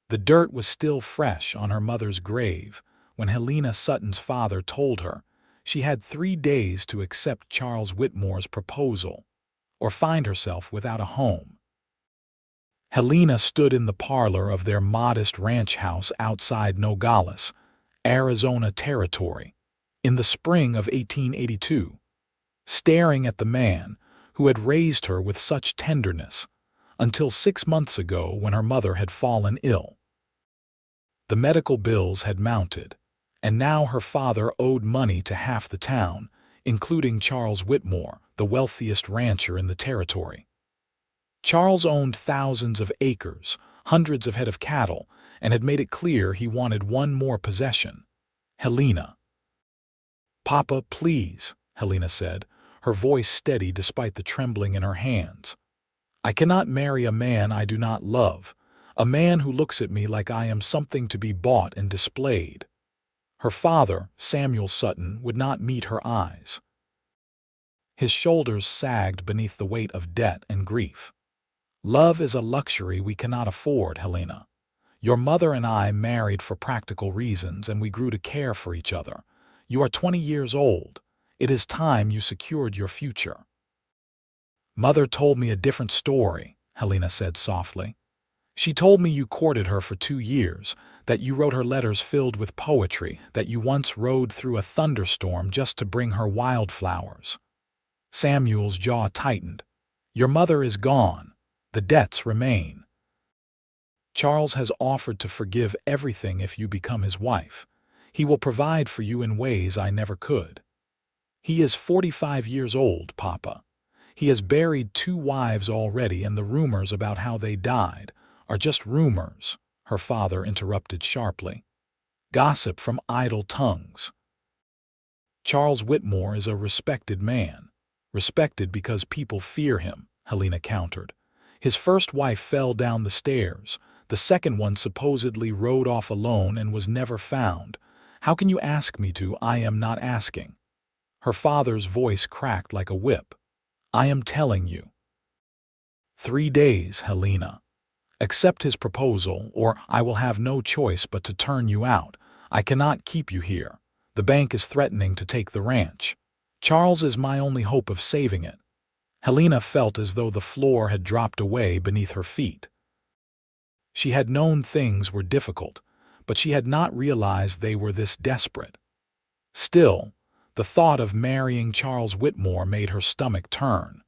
The dirt was still fresh on her mother's grave when Helena Sutton's father told her she had 3 days to accept Charles Whitmore's proposal or find herself without a home. Helena stood in the parlor of their modest ranch house outside Nogales, Arizona Territory, in the spring of 1882, staring at the man who had raised her with such tenderness until 6 months ago when her mother had fallen ill. The medical bills had mounted, and now her father owed money to half the town, including Charles Whitmore, the wealthiest rancher in the territory. Charles owned thousands of acres, hundreds of head of cattle, and had made it clear he wanted one more possession: Helena. "Papa, please," Helena said, her voice steady despite the trembling in her hands. "I cannot marry a man I do not love, a man who looks at me like I am something to be bought and displayed." Her father, Samuel Sutton, would not meet her eyes. His shoulders sagged beneath the weight of debt and grief. "Love is a luxury we cannot afford, Helena. Your mother and I married for practical reasons, and we grew to care for each other. You are 20 years old. It is time you secured your future." "Mother told me a different story," Helena said softly. "She told me you courted her for 2 years, that you wrote her letters filled with poetry, that you once rode through a thunderstorm just to bring her wildflowers." Samuel's jaw tightened. "Your mother is gone. The debts remain. Charles has offered to forgive everything if you become his wife. He will provide for you in ways I never could. He is 45 years old, Papa. He has buried 2 wives already, and the rumors about how they died are just rumors," her father interrupted sharply. "Gossip from idle tongues." "Charles Whitmore is a respected man. Respected because people fear him," Helena countered. "His first wife fell down the stairs. The second one supposedly rode off alone and was never found. How can you ask me to? I am not asking." Her father's voice cracked like a whip. "I am telling you. 3 days, Helena. Accept his proposal, or I will have no choice but to turn you out. I cannot keep you here. The bank is threatening to take the ranch. Charles is my only hope of saving it." Helena felt as though the floor had dropped away beneath her feet. She had known things were difficult, but she had not realized they were this desperate. Still, the thought of marrying Charles Whitmore made her stomach turn.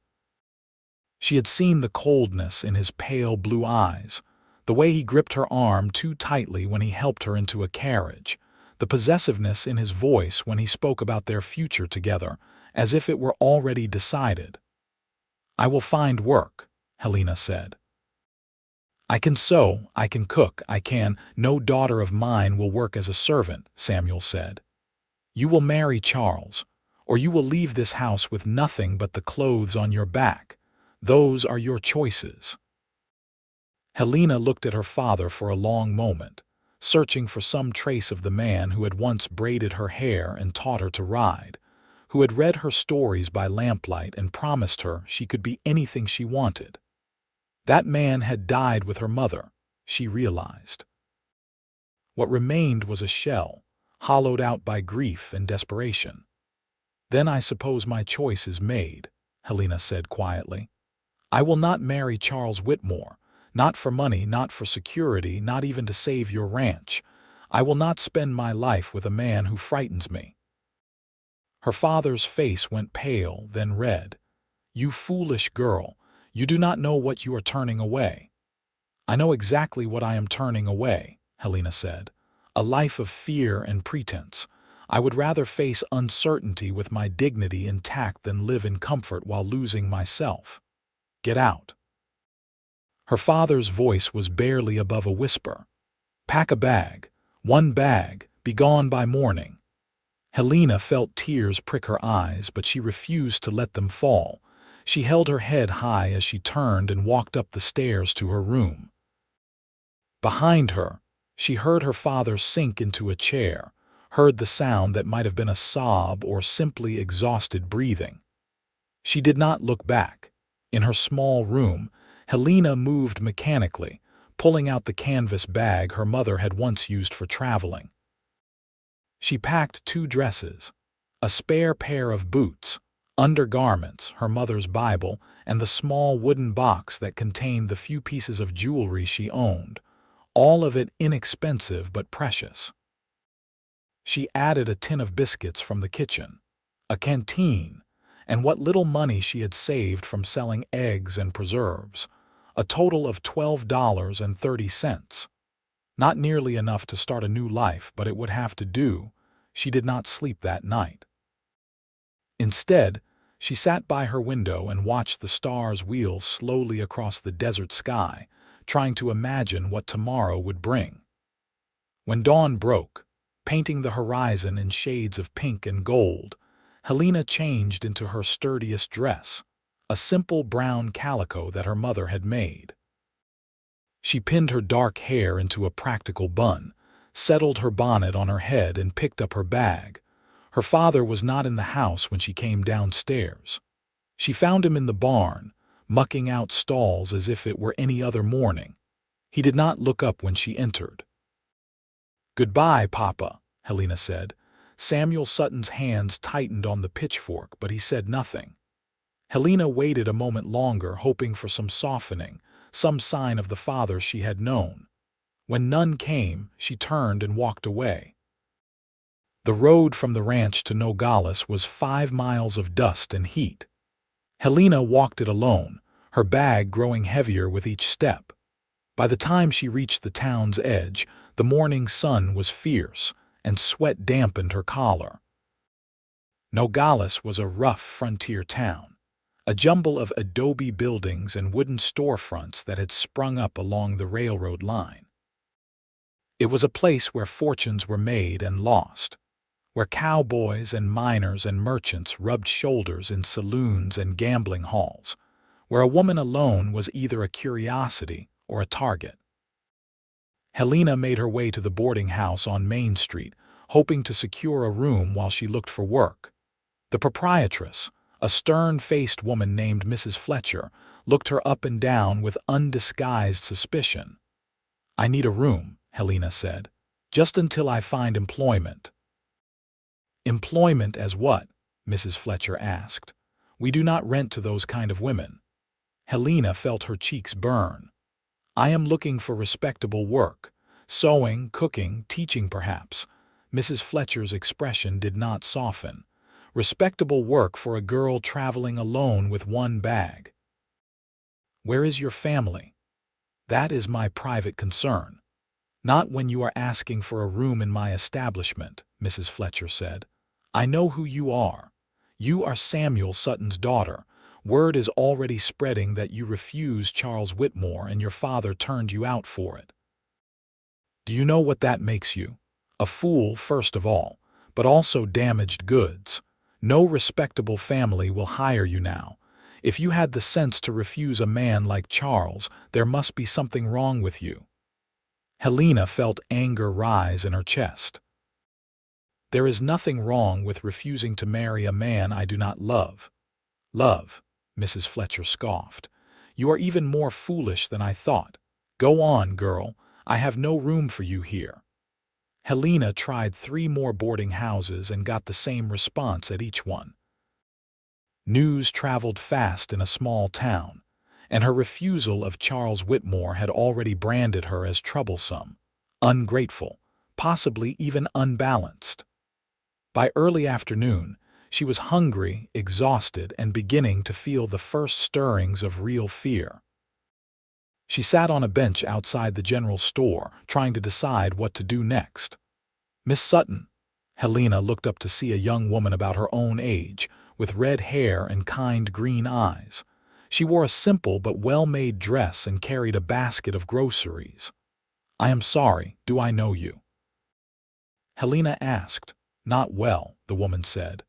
She had seen the coldness in his pale blue eyes, the way he gripped her arm too tightly when he helped her into a carriage, the possessiveness in his voice when he spoke about their future together, as if it were already decided. "I will find work," Helena said. "I can sew, I can cook, No daughter of mine will work as a servant," Samuel said. "You will marry Charles, or you will leave this house with nothing but the clothes on your back. Those are your choices." Helena looked at her father for a long moment, searching for some trace of the man who had once braided her hair and taught her to ride, who had read her stories by lamplight and promised her she could be anything she wanted. That man had died with her mother, she realized. What remained was a shell, hollowed out by grief and desperation. "Then I suppose my choice is made," Helena said quietly. "I will not marry Charles Whitmore, not for money, not for security, not even to save your ranch. I will not spend my life with a man who frightens me." Her father's face went pale, then red. "You foolish girl, you do not know what you are turning away." "I know exactly what I am turning away," Helena said. "A life of fear and pretense. I would rather face uncertainty with my dignity intact than live in comfort while losing myself. Get out." Her father's voice was barely above a whisper. "Pack a bag. 1 bag. Be gone by morning." Helena felt tears prick her eyes, but she refused to let them fall. She held her head high as she turned and walked up the stairs to her room. Behind her, she heard her father sink into a chair, heard the sound that might have been a sob or simply exhausted breathing. She did not look back. In her small room, Helena moved mechanically, pulling out the canvas bag her mother had once used for traveling. She packed 2 dresses, a spare pair of boots, undergarments, her mother's Bible, and the small wooden box that contained the few pieces of jewelry she owned, all of it inexpensive but precious. She added a tin of biscuits from the kitchen, a canteen, and what little money she had saved from selling eggs and preserves, a total of $12.30. Not nearly enough to start a new life, but it would have to do. She did not sleep that night. Instead, she sat by her window and watched the stars wheel slowly across the desert sky, trying to imagine what tomorrow would bring. When dawn broke, painting the horizon in shades of pink and gold, Helena changed into her sturdiest dress, a simple brown calico that her mother had made. She pinned her dark hair into a practical bun, settled her bonnet on her head, and picked up her bag. Her father was not in the house when she came downstairs. She found him in the barn, mucking out stalls as if it were any other morning. He did not look up when she entered. "Goodbye, Papa," Helena said. Samuel Sutton's hands tightened on the pitchfork, but he said nothing. Helena waited a moment longer, hoping for some softening, some sign of the father she had known. When none came, she turned and walked away. The road from the ranch to Nogales was 5 miles of dust and heat. Helena walked it alone, her bag growing heavier with each step. By the time she reached the town's edge, the morning sun was fierce, and sweat dampened her collar. Nogales was a rough frontier town, a jumble of adobe buildings and wooden storefronts that had sprung up along the railroad line. It was a place where fortunes were made and lost, where cowboys and miners and merchants rubbed shoulders in saloons and gambling halls, where a woman alone was either a curiosity or a target. Helena made her way to the boarding house on Main Street, hoping to secure a room while she looked for work. The proprietress, a stern-faced woman named Mrs. Fletcher, looked her up and down with undisguised suspicion. "I need a room," Helena said, "just until I find employment." "Employment as what?" Mrs. Fletcher asked. "We do not rent to those kind of women." Helena felt her cheeks burn. "I am looking for respectable work. Sewing, cooking, teaching perhaps." Mrs. Fletcher's expression did not soften. "Respectable work for a girl traveling alone with one bag." "Where is your family?" "That is my private concern. Not when you are asking for a room in my establishment," Mrs. Fletcher said. "I know who you are. You are Samuel Sutton's daughter. Word is already spreading that you refused Charles Whitmore and your father turned you out for it. Do you know what that makes you? A fool, first of all, but also damaged goods. No respectable family will hire you now. If you had the sense to refuse a man like Charles, there must be something wrong with you." Helena felt anger rise in her chest. "There is nothing wrong with refusing to marry a man I do not love." "Love?" Mrs. Fletcher scoffed. "You are even more foolish than I thought. Go on, girl. I have no room for you here." Helena tried 3 more boarding houses and got the same response at each one. News traveled fast in a small town, and her refusal of Charles Whitmore had already branded her as troublesome, ungrateful, possibly even unbalanced. By early afternoon, she was hungry, exhausted, and beginning to feel the first stirrings of real fear. She sat on a bench outside the general store, trying to decide what to do next. "Miss Sutton." Helena looked up to see a young woman about her own age, with red hair and kind green eyes. She wore a simple but well-made dress and carried a basket of groceries. "I am sorry, do I know you?" Helena asked. "Not well," the woman said.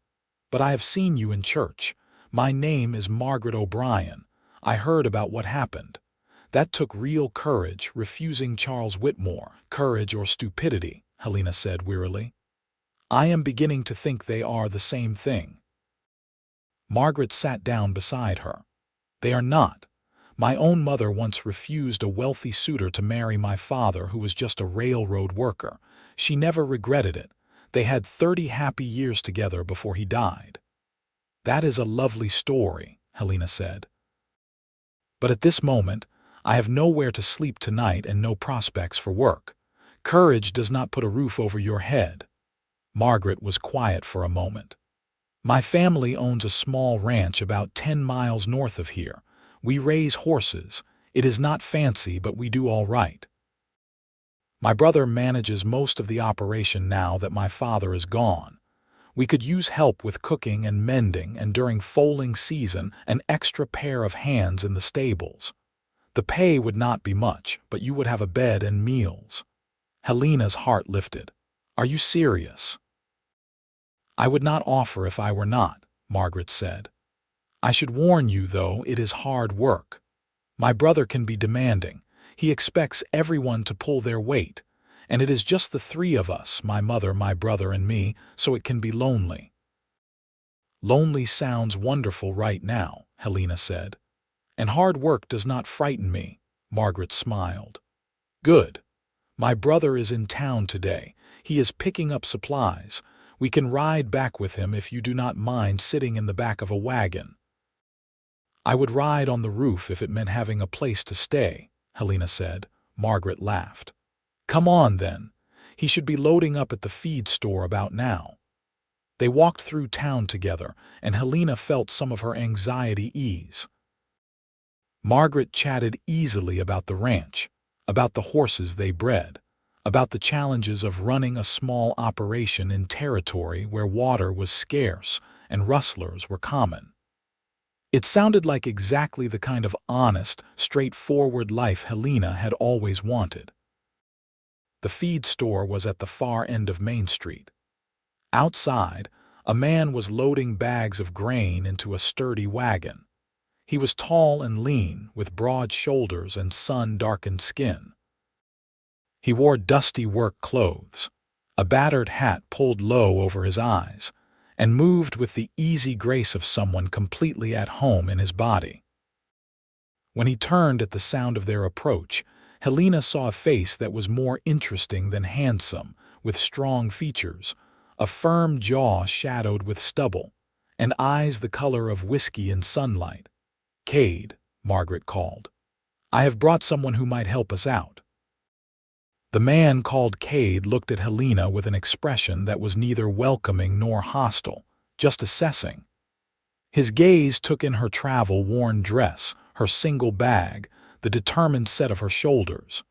"But I have seen you in church. My name is Margaret O'Brien. I heard about what happened. That took real courage, refusing Charles Whitmore. Courage or stupidity," Helena said wearily. "I am beginning to think they are the same thing." Margaret sat down beside her. "They are not. My own mother once refused a wealthy suitor to marry my father, who was just a railroad worker. She never regretted it. They had 30 happy years together before he died." "That is a lovely story," Helena said. "But at this moment, I have nowhere to sleep tonight and no prospects for work. Courage does not put a roof over your head." Margaret was quiet for a moment. "My family owns a small ranch about 10 miles north of here. We raise horses. It is not fancy, but we do all right. My brother manages most of the operation now that my father is gone. We could use help with cooking and mending, and during foaling season, an extra pair of hands in the stables. The pay would not be much, but you would have a bed and meals." Helena's heart lifted. "Are you serious?" "I would not offer if I were not," Margaret said. "I should warn you, though, it is hard work. My brother can be demanding. He expects everyone to pull their weight, and it is just the three of us, my mother, my brother, and me, so it can be lonely." "Lonely sounds wonderful right now," Helena said. "And hard work does not frighten me," Margaret smiled. "Good. My brother is in town today. He is picking up supplies. We can ride back with him if you do not mind sitting in the back of a wagon." "I would ride on the roof if it meant having a place to stay," Helena said. Margaret laughed. "Come on, then. He should be loading up at the feed store about now." They walked through town together, and Helena felt some of her anxiety ease. Margaret chatted easily about the ranch, about the horses they bred, about the challenges of running a small operation in territory where water was scarce and rustlers were common. It sounded like exactly the kind of honest, straightforward life Helena had always wanted. The feed store was at the far end of Main Street. Outside, a man was loading bags of grain into a sturdy wagon. He was tall and lean, with broad shoulders and sun-darkened skin. He wore dusty work clothes, a battered hat pulled low over his eyes, and moved with the easy grace of someone completely at home in his body. When he turned at the sound of their approach, Helena saw a face that was more interesting than handsome, with strong features, a firm jaw shadowed with stubble, and eyes the color of whiskey in sunlight. "Kade," Margaret called. "I have brought someone who might help us out." The man called Kade looked at Helena with an expression that was neither welcoming nor hostile, just assessing. His gaze took in her travel-worn dress, her single bag, the determined set of her shoulders.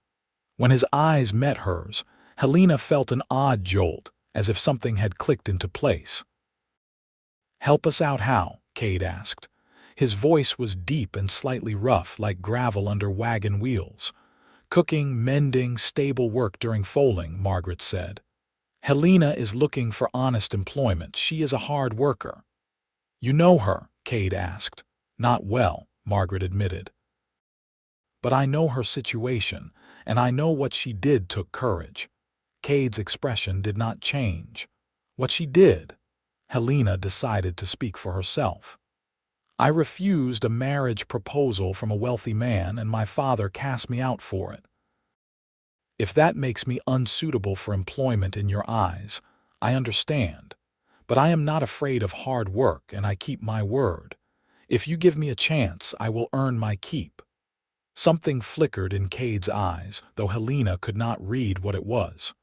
When his eyes met hers, Helena felt an odd jolt, as if something had clicked into place. "Help us out how?" Kade asked. His voice was deep and slightly rough, like gravel under wagon wheels. "Cooking, mending, stable work during foaling," Margaret said. "Helena is looking for honest employment. She is a hard worker." "You know her?" Kade asked. "Not well," Margaret admitted. "But I know her situation, and I know what she did took courage." Kade's expression did not change. "What she did?" Helena decided to speak for herself. "I refused a marriage proposal from a wealthy man, and my father cast me out for it. If that makes me unsuitable for employment in your eyes, I understand. But I am not afraid of hard work, and I keep my word. If you give me a chance, I will earn my keep." Something flickered in Kade's eyes, though Helena could not read what it was.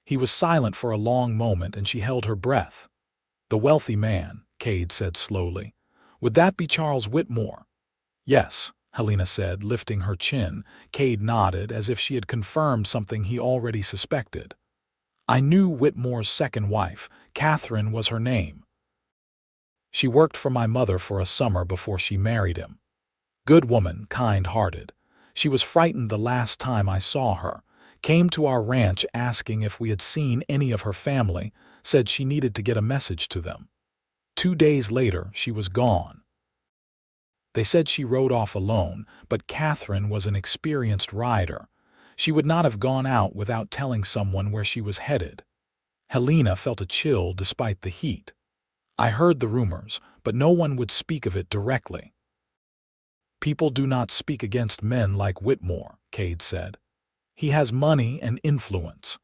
He was silent for a long moment, and she held her breath. "The wealthy man," Kade said slowly. "Would that be Charles Whitmore?" "Yes," Helena said, lifting her chin. Kade nodded, as if she had confirmed something he already suspected. "I knew Whitmore's second wife. Catherine was her name. She worked for my mother for a summer before she married him. Good woman, kind-hearted. She was frightened the last time I saw her. Came to our ranch asking if we had seen any of her family, said she needed to get a message to them. 2 days later, she was gone. They said she rode off alone, but Catherine was an experienced rider. She would not have gone out without telling someone where she was headed." Helena felt a chill despite the heat. "I heard the rumors, but no one would speak of it directly." People do not speak against men like Whitmore, Kade said. He has money and influence.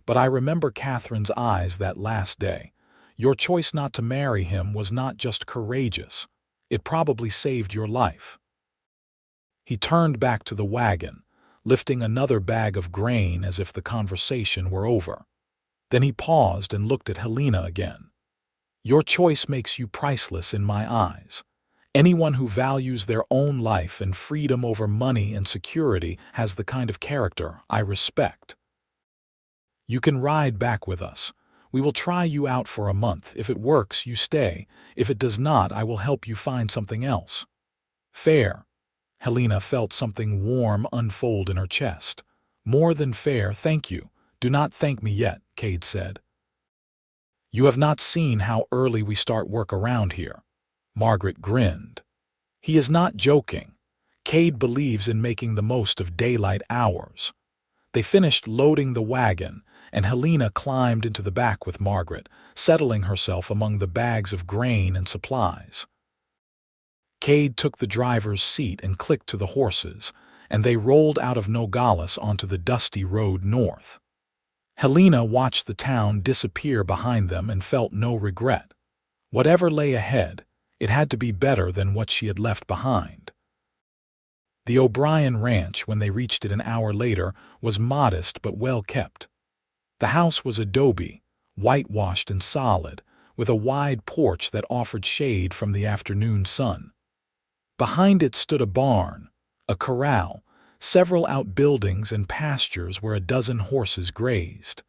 But I remember Catherine's eyes that last day. Your choice not to marry him was not just courageous. It probably saved your life. He turned back to the wagon, lifting another bag of grain as if the conversation were over. Then he paused and looked at Helena again. Your choice makes you priceless in my eyes. Anyone who values their own life and freedom over money and security has the kind of character I respect. You can ride back with us. We will try you out for a month. If it works, you stay. If it does not, I will help you find something else. Fair. Helena felt something warm unfold in her chest. More than fair, thank you. Do not thank me yet, Kade said. You have not seen how early we start work around here. Margaret grinned. He is not joking. Kade believes in making the most of daylight hours. They finished loading the wagon, and Helena climbed into the back with Margaret, settling herself among the bags of grain and supplies. Kade took the driver's seat and clicked to the horses, and they rolled out of Nogales onto the dusty road north. Helena watched the town disappear behind them and felt no regret. Whatever lay ahead, it had to be better than what she had left behind. The O'Brien ranch, when they reached it an hour later, was modest but well kept. The house was adobe, whitewashed and solid, with a wide porch that offered shade from the afternoon sun. Behind it stood a barn, a corral, several outbuildings and pastures where a dozen horses grazed.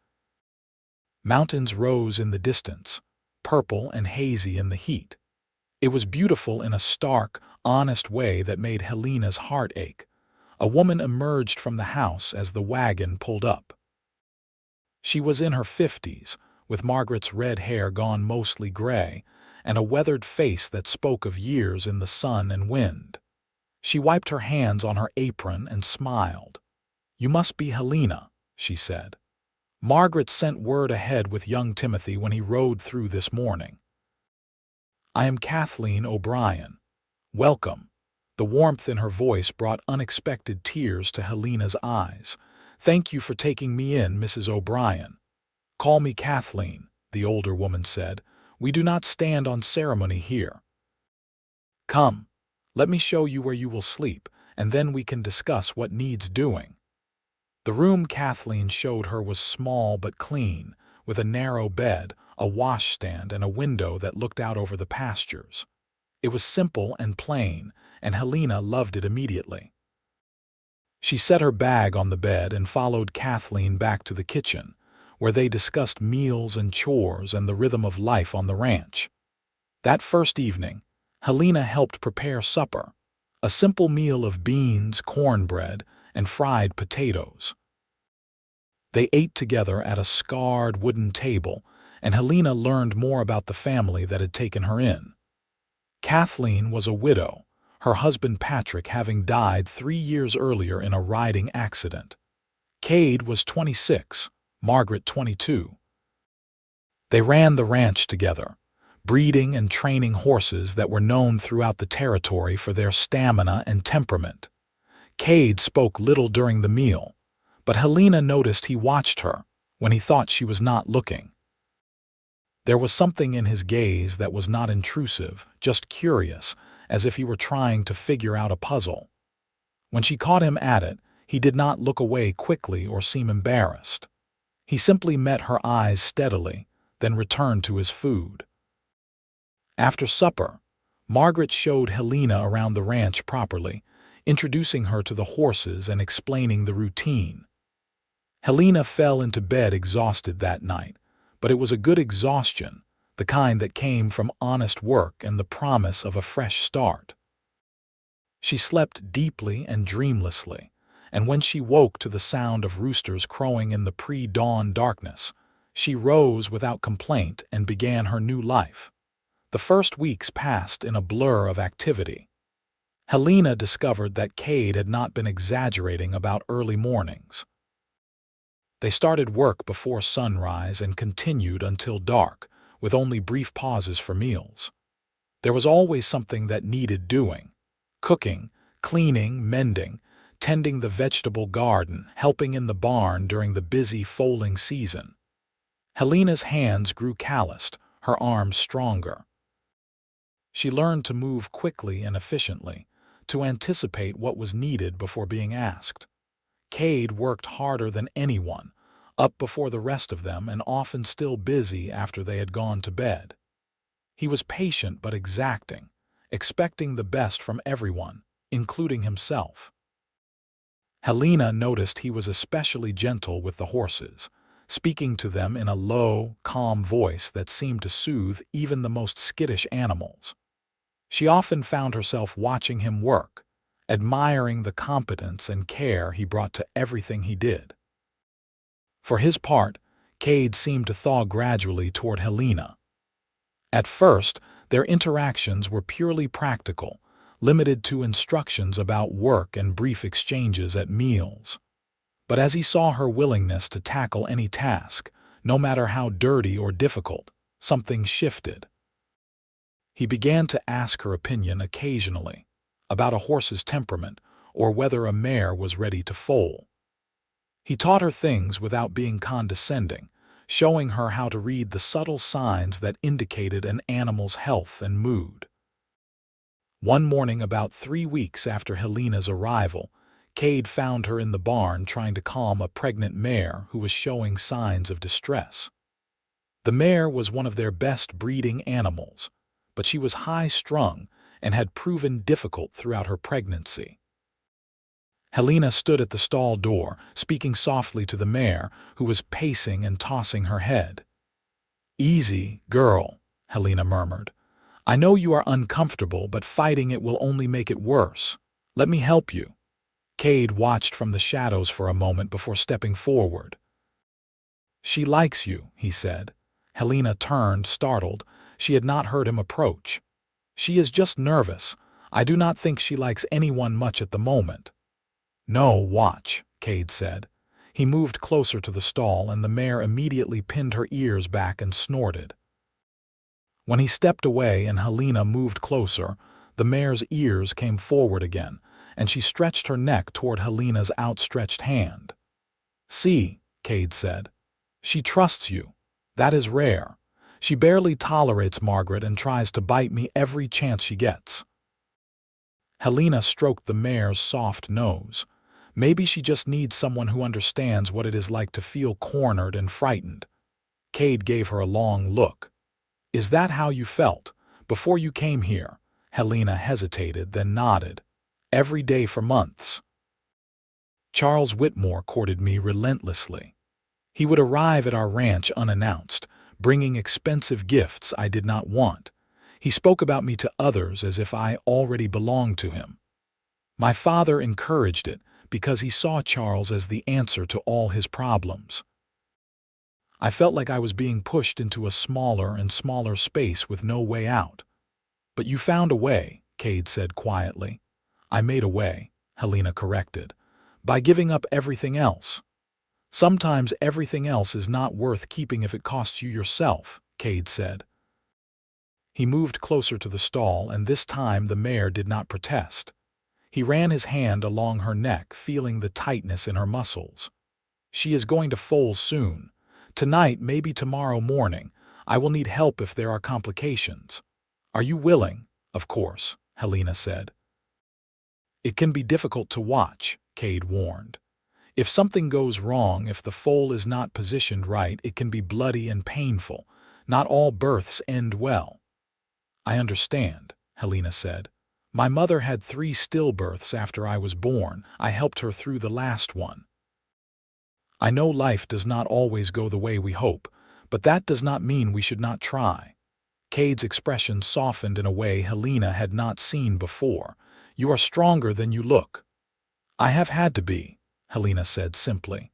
Mountains rose in the distance, purple and hazy in the heat. It was beautiful in a stark, honest way that made Helena's heart ache. A woman emerged from the house as the wagon pulled up. She was in her 50s, with Margaret's red hair gone mostly gray, and a weathered face that spoke of years in the sun and wind. She wiped her hands on her apron and smiled. "You must be Helena," she said. "Margaret sent word ahead with young Timothy when he rode through this morning." "I am Kathleen O'Brien. Welcome." The warmth in her voice brought unexpected tears to Helena's eyes. "Thank you for taking me in, Mrs. O'Brien." "Call me Kathleen," the older woman said. "We do not stand on ceremony here. Come, let me show you where you will sleep, and then we can discuss what needs doing." The room Kathleen showed her was small but clean, with a narrow bed, a washstand, and a window that looked out over the pastures. It was simple and plain, and Helena loved it immediately. She set her bag on the bed and followed Kathleen back to the kitchen, where they discussed meals and chores and the rhythm of life on the ranch. That first evening, Helena helped prepare supper, a simple meal of beans, cornbread, and fried potatoes. They ate together at a scarred wooden table, and Helena learned more about the family that had taken her in. Kathleen was a widow, her husband Patrick having died 3 years earlier in a riding accident. Kade was 26, Margaret 22. They ran the ranch together, breeding and training horses that were known throughout the territory for their stamina and temperament. Kade spoke little during the meal, but Helena noticed he watched her when he thought she was not looking. There was something in his gaze that was not intrusive, just curious, as if he were trying to figure out a puzzle. When she caught him at it, he did not look away quickly or seem embarrassed. He simply met her eyes steadily, then returned to his food. After supper, Margaret showed Helena around the ranch properly, introducing her to the horses and explaining the routine. Helena fell into bed exhausted that night, but it was a good exhaustion, the kind that came from honest work and the promise of a fresh start. She slept deeply and dreamlessly, and when she woke to the sound of roosters crowing in the pre-dawn darkness, she rose without complaint and began her new life. The first weeks passed in a blur of activity. Helena discovered that Kade had not been exaggerating about early mornings. They started work before sunrise and continued until dark, with only brief pauses for meals. There was always something that needed doing: cooking, cleaning, mending, tending the vegetable garden, helping in the barn during the busy foaling season. Helena's hands grew calloused, her arms stronger. She learned to move quickly and efficiently, to anticipate what was needed before being asked. Kade worked harder than anyone, up before the rest of them and often still busy after they had gone to bed. He was patient but exacting, expecting the best from everyone, including himself. Helena noticed he was especially gentle with the horses, speaking to them in a low, calm voice that seemed to soothe even the most skittish animals. She often found herself watching him work, admiring the competence and care he brought to everything he did. For his part, Kade seemed to thaw gradually toward Helena. At first, their interactions were purely practical, limited to instructions about work and brief exchanges at meals. But as he saw her willingness to tackle any task, no matter how dirty or difficult, something shifted. He began to ask her opinion occasionally, about a horse's temperament or whether a mare was ready to foal. He taught her things without being condescending, showing her how to read the subtle signs that indicated an animal's health and mood. One morning about 3 weeks after Helena's arrival, Kade found her in the barn trying to calm a pregnant mare who was showing signs of distress. The mare was one of their best breeding animals, but she was high-strung and had proven difficult throughout her pregnancy. Helena stood at the stall door, speaking softly to the mare, who was pacing and tossing her head. "Easy, girl," Helena murmured. "I know you are uncomfortable, but fighting it will only make it worse. Let me help you." Kade watched from the shadows for a moment before stepping forward. "She likes you," he said. Helena turned, startled. She had not heard him approach. "She is just nervous. I do not think she likes anyone much at the moment." "No, watch," Kade said. He moved closer to the stall and the mare immediately pinned her ears back and snorted. When he stepped away and Helena moved closer, the mare's ears came forward again, and she stretched her neck toward Helena's outstretched hand. "See," Kade said. "She trusts you. That is rare. She barely tolerates Margaret and tries to bite me every chance she gets." Helena stroked the mare's soft nose. Maybe she just needs someone who understands what it is like to feel cornered and frightened. Kade gave her a long look. "Is that how you felt before you came here?" Helena hesitated, then nodded. "Every day for months." "Charles Whitmore courted me relentlessly. He would arrive at our ranch unannounced, bringing expensive gifts I did not want. He spoke about me to others as if I already belonged to him. My father encouraged it because he saw Charles as the answer to all his problems. I felt like I was being pushed into a smaller and smaller space with no way out. But you found a way," Kade said quietly. "I made a way," Helena corrected, "by giving up everything else." "Sometimes everything else is not worth keeping if it costs you yourself," Kade said. He moved closer to the stall, and this time the mare did not protest. He ran his hand along her neck, feeling the tightness in her muscles. "She is going to foal soon. Tonight, maybe tomorrow morning. I will need help if there are complications." "Are you willing?" "Of course," Helena said. "It can be difficult to watch," Kade warned. "If something goes wrong, if the foal is not positioned right, it can be bloody and painful. Not all births end well." "I understand," Helena said. "My mother had 3 stillbirths after I was born. I helped her through the last one. I know life does not always go the way we hope, but that does not mean we should not try." Kade's expression softened in a way Helena had not seen before. "You are stronger than you look." "I have had to be," Helena said simply.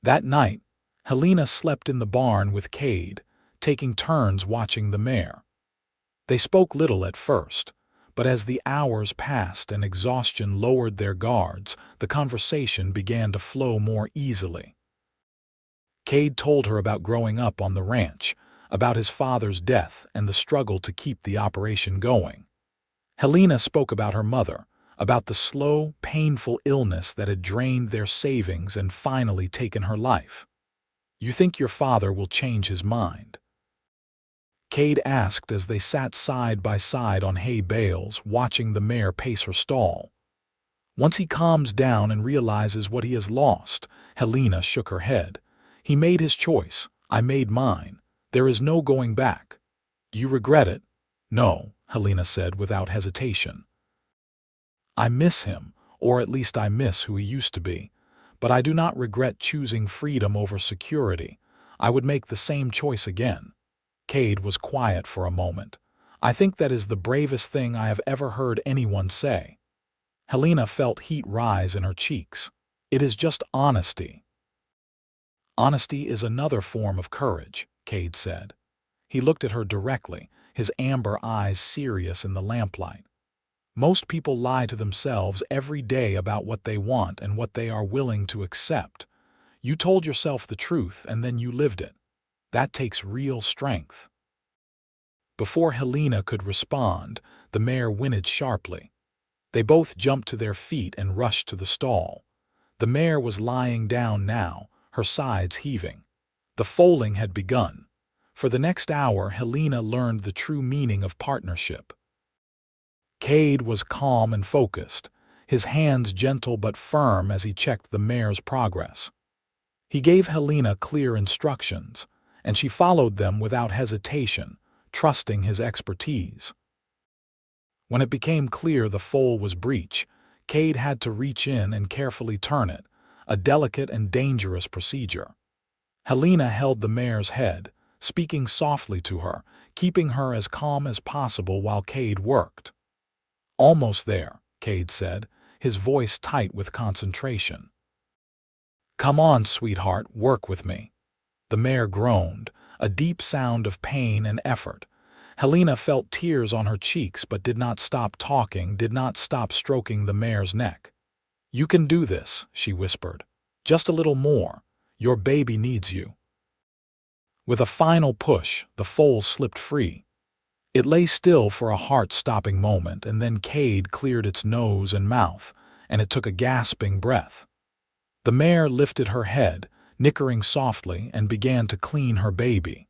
That night, Helena slept in the barn with Kade, taking turns watching the mare. They spoke little at first, but as the hours passed and exhaustion lowered their guards, the conversation began to flow more easily. Kade told her about growing up on the ranch, about his father's death and the struggle to keep the operation going. Helena spoke about her mother, about the slow, painful illness that had drained their savings and finally taken her life. "You think your father will change his mind?" Kade asked as they sat side by side on hay bales, watching the mare pace her stall. "Once he calms down and realizes what he has lost," Helena shook her head. "He made his choice. I made mine. There is no going back." "Do you regret it?" "No," Helena said without hesitation. "I miss him, or at least I miss who he used to be. But I do not regret choosing freedom over security. I would make the same choice again." Kade was quiet for a moment. "I think that is the bravest thing I have ever heard anyone say." Helena felt heat rise in her cheeks. "It is just honesty." "Honesty is another form of courage," Kade said. He looked at her directly, his amber eyes serious in the lamplight. "Most people lie to themselves every day about what they want and what they are willing to accept. You told yourself the truth and then you lived it. That takes real strength." Before Helena could respond, the mare whinnied sharply. They both jumped to their feet and rushed to the stall. The mare was lying down now, her sides heaving. The foaling had begun. For the next hour, Helena learned the true meaning of partnership. Kade was calm and focused, his hands gentle but firm as he checked the mare's progress. He gave Helena clear instructions, and she followed them without hesitation, trusting his expertise. When it became clear the foal was breech, Kade had to reach in and carefully turn it, a delicate and dangerous procedure. Helena held the mare's head, speaking softly to her, keeping her as calm as possible while Kade worked. "Almost there," Kade said, his voice tight with concentration. "Come on, sweetheart, work with me." The mare groaned, a deep sound of pain and effort. Helena felt tears on her cheeks but did not stop talking, did not stop stroking the mare's neck. "You can do this," she whispered. "Just a little more. Your baby needs you." With a final push, the foal slipped free. It lay still for a heart-stopping moment, and then Kade cleared its nose and mouth, and it took a gasping breath. The mare lifted her head, nickering softly, and began to clean her baby.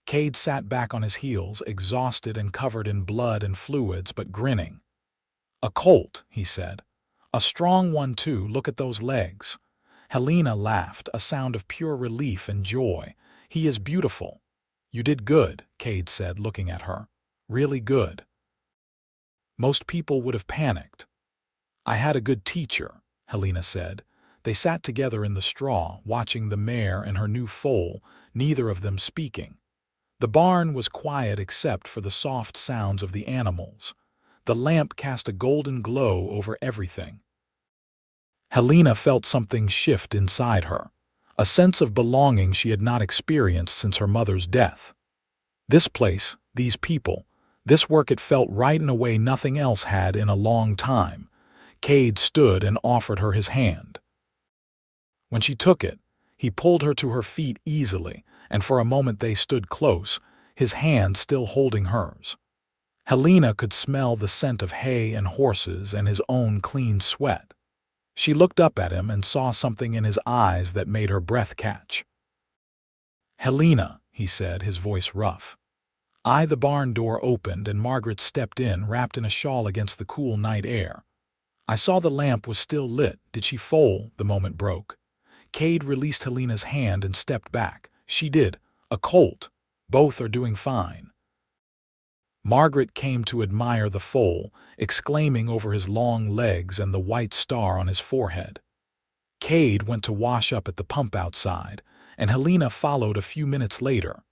Kade sat back on his heels, exhausted and covered in blood and fluids, but grinning. "A colt," he said. "A strong one, too. Look at those legs." Helena laughed, a sound of pure relief and joy. "He is beautiful." "You did good," Kade said, looking at her. "Really good." Most people would have panicked. "I had a good teacher," Helena said. They sat together in the straw, watching the mare and her new foal, neither of them speaking. The barn was quiet except for the soft sounds of the animals. The lamp cast a golden glow over everything. Helena felt something shift inside her, a sense of belonging she had not experienced since her mother's death. This place, these people, this work, it felt right in a way nothing else had in a long time. Kade stood and offered her his hand. When she took it, he pulled her to her feet easily, and for a moment they stood close, his hand still holding hers. Helena could smell the scent of hay and horses and his own clean sweat. She looked up at him and saw something in his eyes that made her breath catch. "Helena," he said, his voice rough. The barn door opened and Margaret stepped in, wrapped in a shawl against the cool night air. "I saw the lamp was still lit. Did she foal?" The moment broke. Kade released Helena's hand and stepped back. "She did. A colt. Both are doing fine." Margaret came to admire the foal, exclaiming over his long legs and the white star on his forehead. Kade went to wash up at the pump outside, and Helena followed a few minutes later.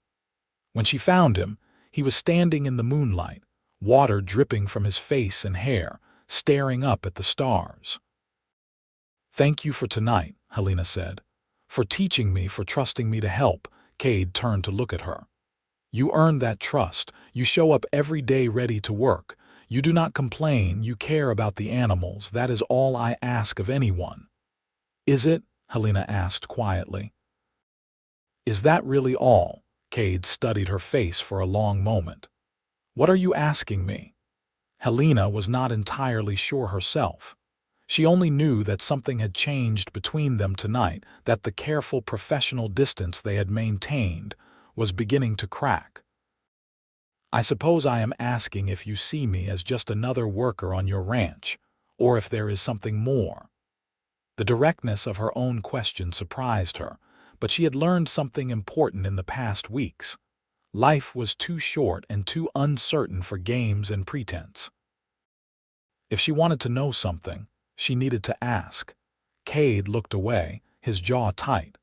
When she found him, he was standing in the moonlight, water dripping from his face and hair, staring up at the stars. "Thank you for tonight," Helena said. "For teaching me, for trusting me to help." Kade turned to look at her. "You earned that trust. You show up every day ready to work. You do not complain. You care about the animals. That is all I ask of anyone." "Is it?" Helena asked quietly. "Is that really all?" Kade studied her face for a long moment. "What are you asking me?" Helena was not entirely sure herself. She only knew that something had changed between them tonight, that the careful professional distance they had maintained was beginning to crack. "I suppose I am asking if you see me as just another worker on your ranch, or if there is something more." The directness of her own question surprised her, but she had learned something important in the past weeks. Life was too short and too uncertain for games and pretense. If she wanted to know something, she needed to ask. Kade looked away, his jaw tight.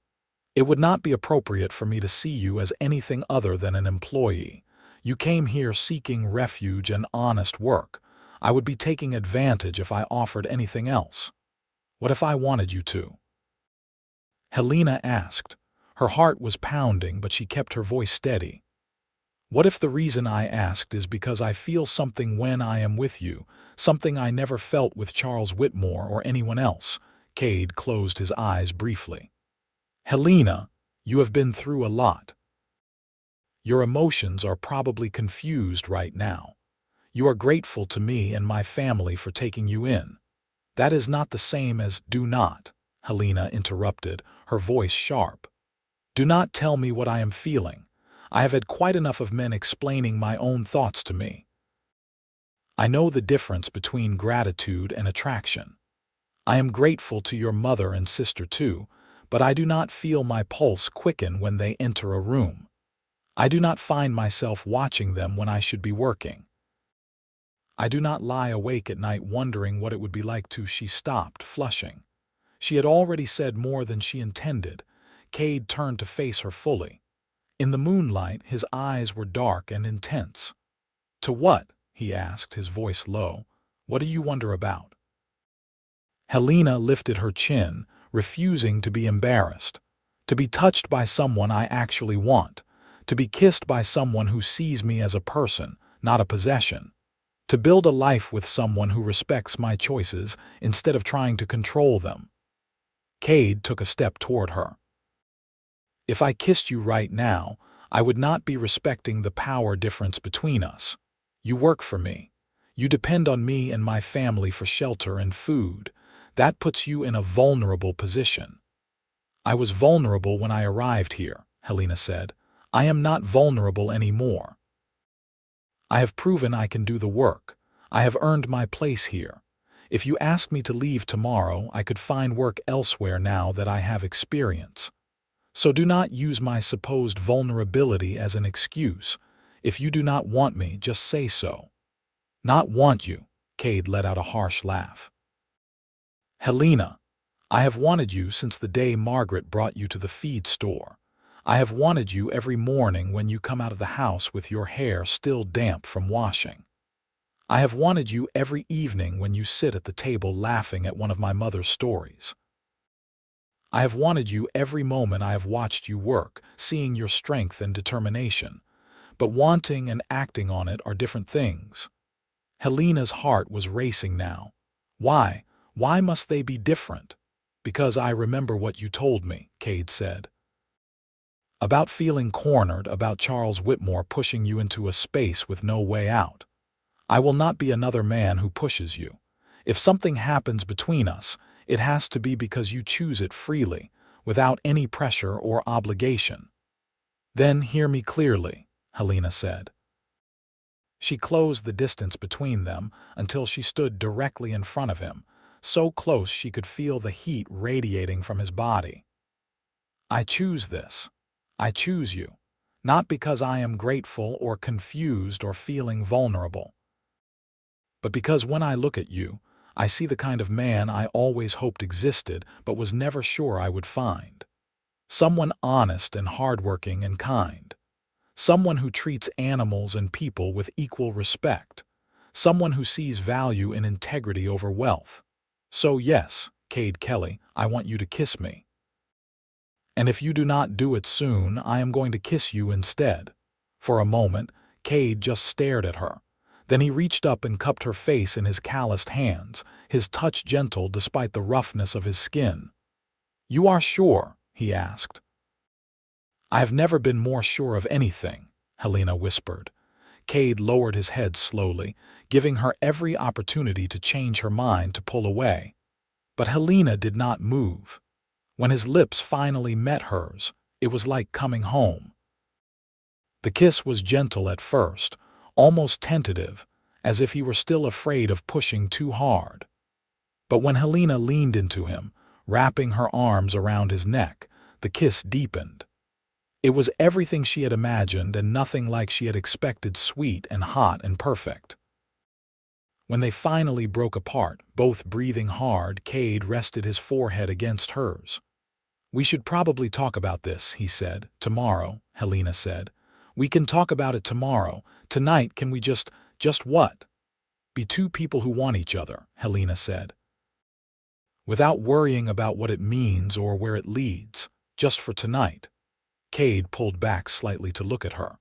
"It would not be appropriate for me to see you as anything other than an employee. You came here seeking refuge and honest work. I would be taking advantage if I offered anything else." "What if I wanted you to?" Helena asked. Her heart was pounding, but she kept her voice steady. "What if the reason I asked is because I feel something when I am with you, something I never felt with Charles Whitmore or anyone else?" Kade closed his eyes briefly. "Helena, you have been through a lot. Your emotions are probably confused right now. You are grateful to me and my family for taking you in. That is not the same as do not," Helena interrupted, her voice sharp. "Do not tell me what I am feeling. I have had quite enough of men explaining my own thoughts to me. I know the difference between gratitude and attraction. I am grateful to your mother and sister too, but I do not feel my pulse quicken when they enter a room. I do not find myself watching them when I should be working. I do not lie awake at night wondering what it would be like to—" She stopped, flushing. She had already said more than she intended. Kade turned to face her fully. In the moonlight, his eyes were dark and intense. "To what?" he asked, his voice low. "What do you wonder about?" Helena lifted her chin, refusing to be embarrassed. "To be touched by someone I actually want. To be kissed by someone who sees me as a person, not a possession. To build a life with someone who respects my choices instead of trying to control them." Kade took a step toward her. "If I kissed you right now, I would not be respecting the power difference between us. You work for me. You depend on me and my family for shelter and food. That puts you in a vulnerable position." "I was vulnerable when I arrived here," Helena said. "I am not vulnerable anymore. I have proven I can do the work. I have earned my place here. If you asked me to leave tomorrow, I could find work elsewhere now that I have experience. So do not use my supposed vulnerability as an excuse. If you do not want me, just say so." "Not want you," Kade let out a harsh laugh. "Helena, I have wanted you since the day Margaret brought you to the feed store. I have wanted you every morning when you come out of the house with your hair still damp from washing. I have wanted you every evening when you sit at the table laughing at one of my mother's stories. I have wanted you every moment I have watched you work, seeing your strength and determination. But wanting and acting on it are different things." Helena's heart was racing now. "Why? Why must they be different?" "Because I remember what you told me," Kade said. "About feeling cornered, about Charles Whitmore pushing you into a space with no way out. I will not be another man who pushes you. If something happens between us, it has to be because you choose it freely, without any pressure or obligation." "Then hear me clearly," Helena said. She closed the distance between them until she stood directly in front of him, so close she could feel the heat radiating from his body. "I choose this. I choose you, not because I am grateful or confused or feeling vulnerable, but because when I look at you, I see the kind of man I always hoped existed but was never sure I would find. Someone honest and hardworking and kind. Someone who treats animals and people with equal respect. Someone who sees value in integrity over wealth. So yes, Kade Kelly, I want you to kiss me. And if you do not do it soon, I am going to kiss you instead." For a moment, Kade just stared at her. Then he reached up and cupped her face in his calloused hands, his touch gentle despite the roughness of his skin. "You are sure?" he asked. "I have never been more sure of anything," Helena whispered. Kade lowered his head slowly, giving her every opportunity to change her mind to pull away. But Helena did not move. When his lips finally met hers, it was like coming home. The kiss was gentle at first, almost tentative, as if he were still afraid of pushing too hard. But when Helena leaned into him, wrapping her arms around his neck, the kiss deepened. It was everything she had imagined and nothing like she had expected, sweet and hot and perfect. When they finally broke apart, both breathing hard, Kade rested his forehead against hers. "We should probably talk about this," he said. "Tomorrow," Helena said. "We can talk about it tomorrow. Tonight, can we just what? Be two people who want each other," Helena said. "Without worrying about what it means or where it leads, just for tonight." Kade pulled back slightly to look at her.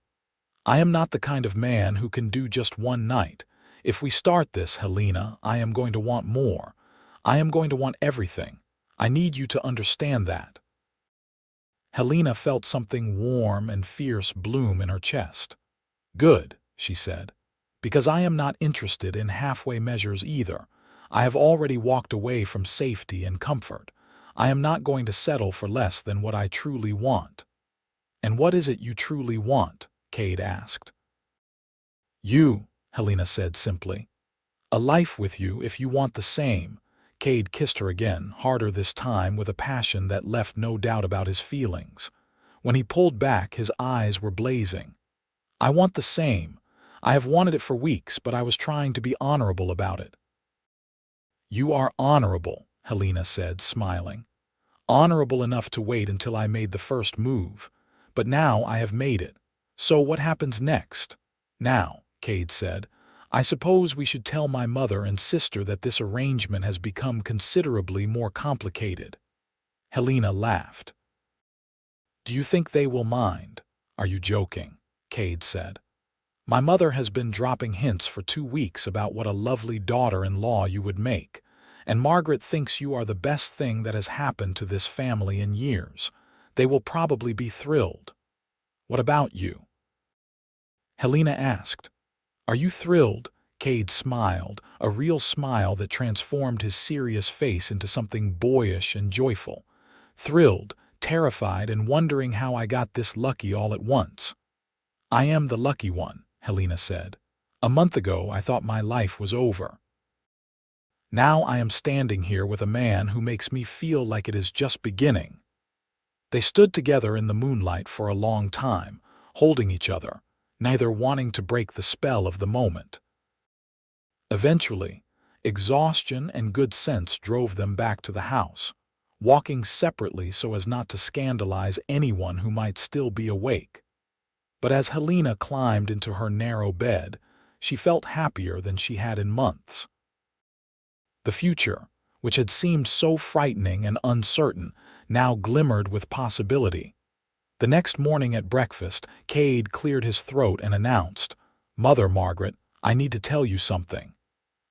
"I am not the kind of man who can do just one night. If we start this, Helena, I am going to want more. I am going to want everything. I need you to understand that." Helena felt something warm and fierce bloom in her chest. "Good," she said, "because I am not interested in halfway measures either. I have already walked away from safety and comfort. I am not going to settle for less than what I truly want." "And what is it you truly want?" Kade asked. "You," Helena said simply. "A life with you if you want the same." Kade kissed her again, harder this time, with a passion that left no doubt about his feelings. When he pulled back, his eyes were blazing. "I want the same. I have wanted it for weeks, but I was trying to be honorable about it." "You are honorable," Helena said, smiling. "Honorable enough to wait until I made the first move. But now I have made it. So what happens next?" "Now," Kade said, "I suppose we should tell my mother and sister that this arrangement has become considerably more complicated." Helena laughed. "Do you think they will mind?" "Are you joking?" Kade said. "My mother has been dropping hints for 2 weeks about what a lovely daughter-in-law you would make, and Margaret thinks you are the best thing that has happened to this family in years. They will probably be thrilled." "What about you?" Helena asked. "Are you thrilled?" Kade smiled, a real smile that transformed his serious face into something boyish and joyful. "Thrilled, terrified, and wondering how I got this lucky all at once." "I am the lucky one," Helena said. "A month ago I thought my life was over. Now I am standing here with a man who makes me feel like it is just beginning." They stood together in the moonlight for a long time, holding each other, neither wanting to break the spell of the moment. Eventually, exhaustion and good sense drove them back to the house, walking separately so as not to scandalize anyone who might still be awake. But as Helena climbed into her narrow bed, she felt happier than she had in months. The future, which had seemed so frightening and uncertain, now glimmered with possibility. The next morning at breakfast, Kade cleared his throat and announced, "Mother Margaret, I need to tell you something.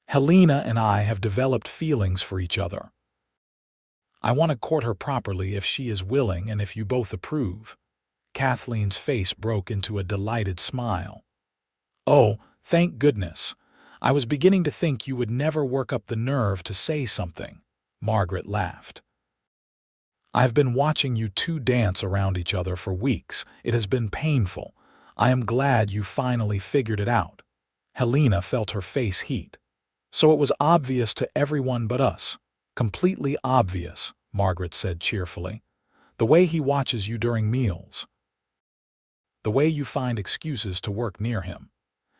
Helena and I have developed feelings for each other. I want to court her properly if she is willing and if you both approve." Kathleen's face broke into a delighted smile. "Oh, thank goodness. I was beginning to think you would never work up the nerve to say something." Margaret laughed. "I have been watching you two dance around each other for weeks. It has been painful. I am glad you finally figured it out." Helena felt her face heat. "So it was obvious to everyone but us." "Completely obvious," Margaret said cheerfully. "The way he watches you during meals. The way you find excuses to work near him.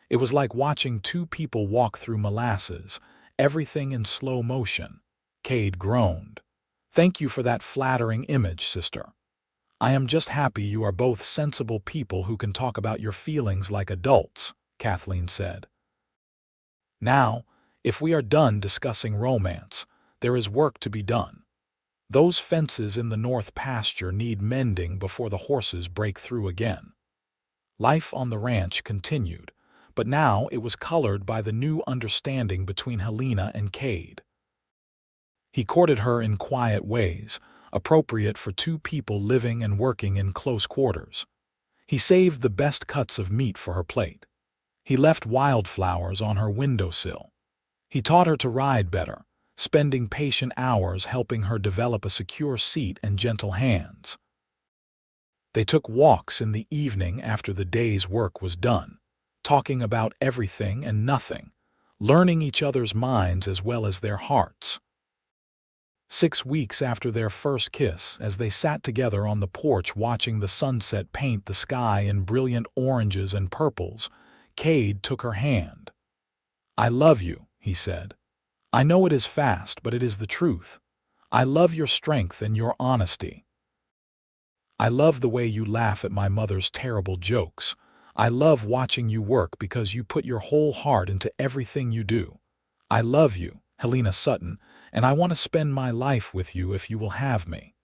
It was like watching two people walk through molasses, everything in slow motion." Kade groaned. "Thank you for that flattering image, sister. I am just happy you are both sensible people who can talk about your feelings like adults," Kathleen said. "Now, if we are done discussing romance, there is work to be done. Those fences in the north pasture need mending before the horses break through again." Life on the ranch continued, but now it was colored by the new understanding between Helena and Kade. He courted her in quiet ways, appropriate for two people living and working in close quarters. He saved the best cuts of meat for her plate. He left wildflowers on her windowsill. He taught her to ride better, spending patient hours helping her develop a secure seat and gentle hands. They took walks in the evening after the day's work was done, talking about everything and nothing, learning each other's minds as well as their hearts. 6 weeks after their first kiss, as they sat together on the porch watching the sunset paint the sky in brilliant oranges and purples, Kade took her hand. "I love you," he said. "I know it is fast, but it is the truth. I love your strength and your honesty. I love the way you laugh at my mother's terrible jokes. I love watching you work because you put your whole heart into everything you do. I love you, Helena Sutton, and I want to spend my life with you if you will have me."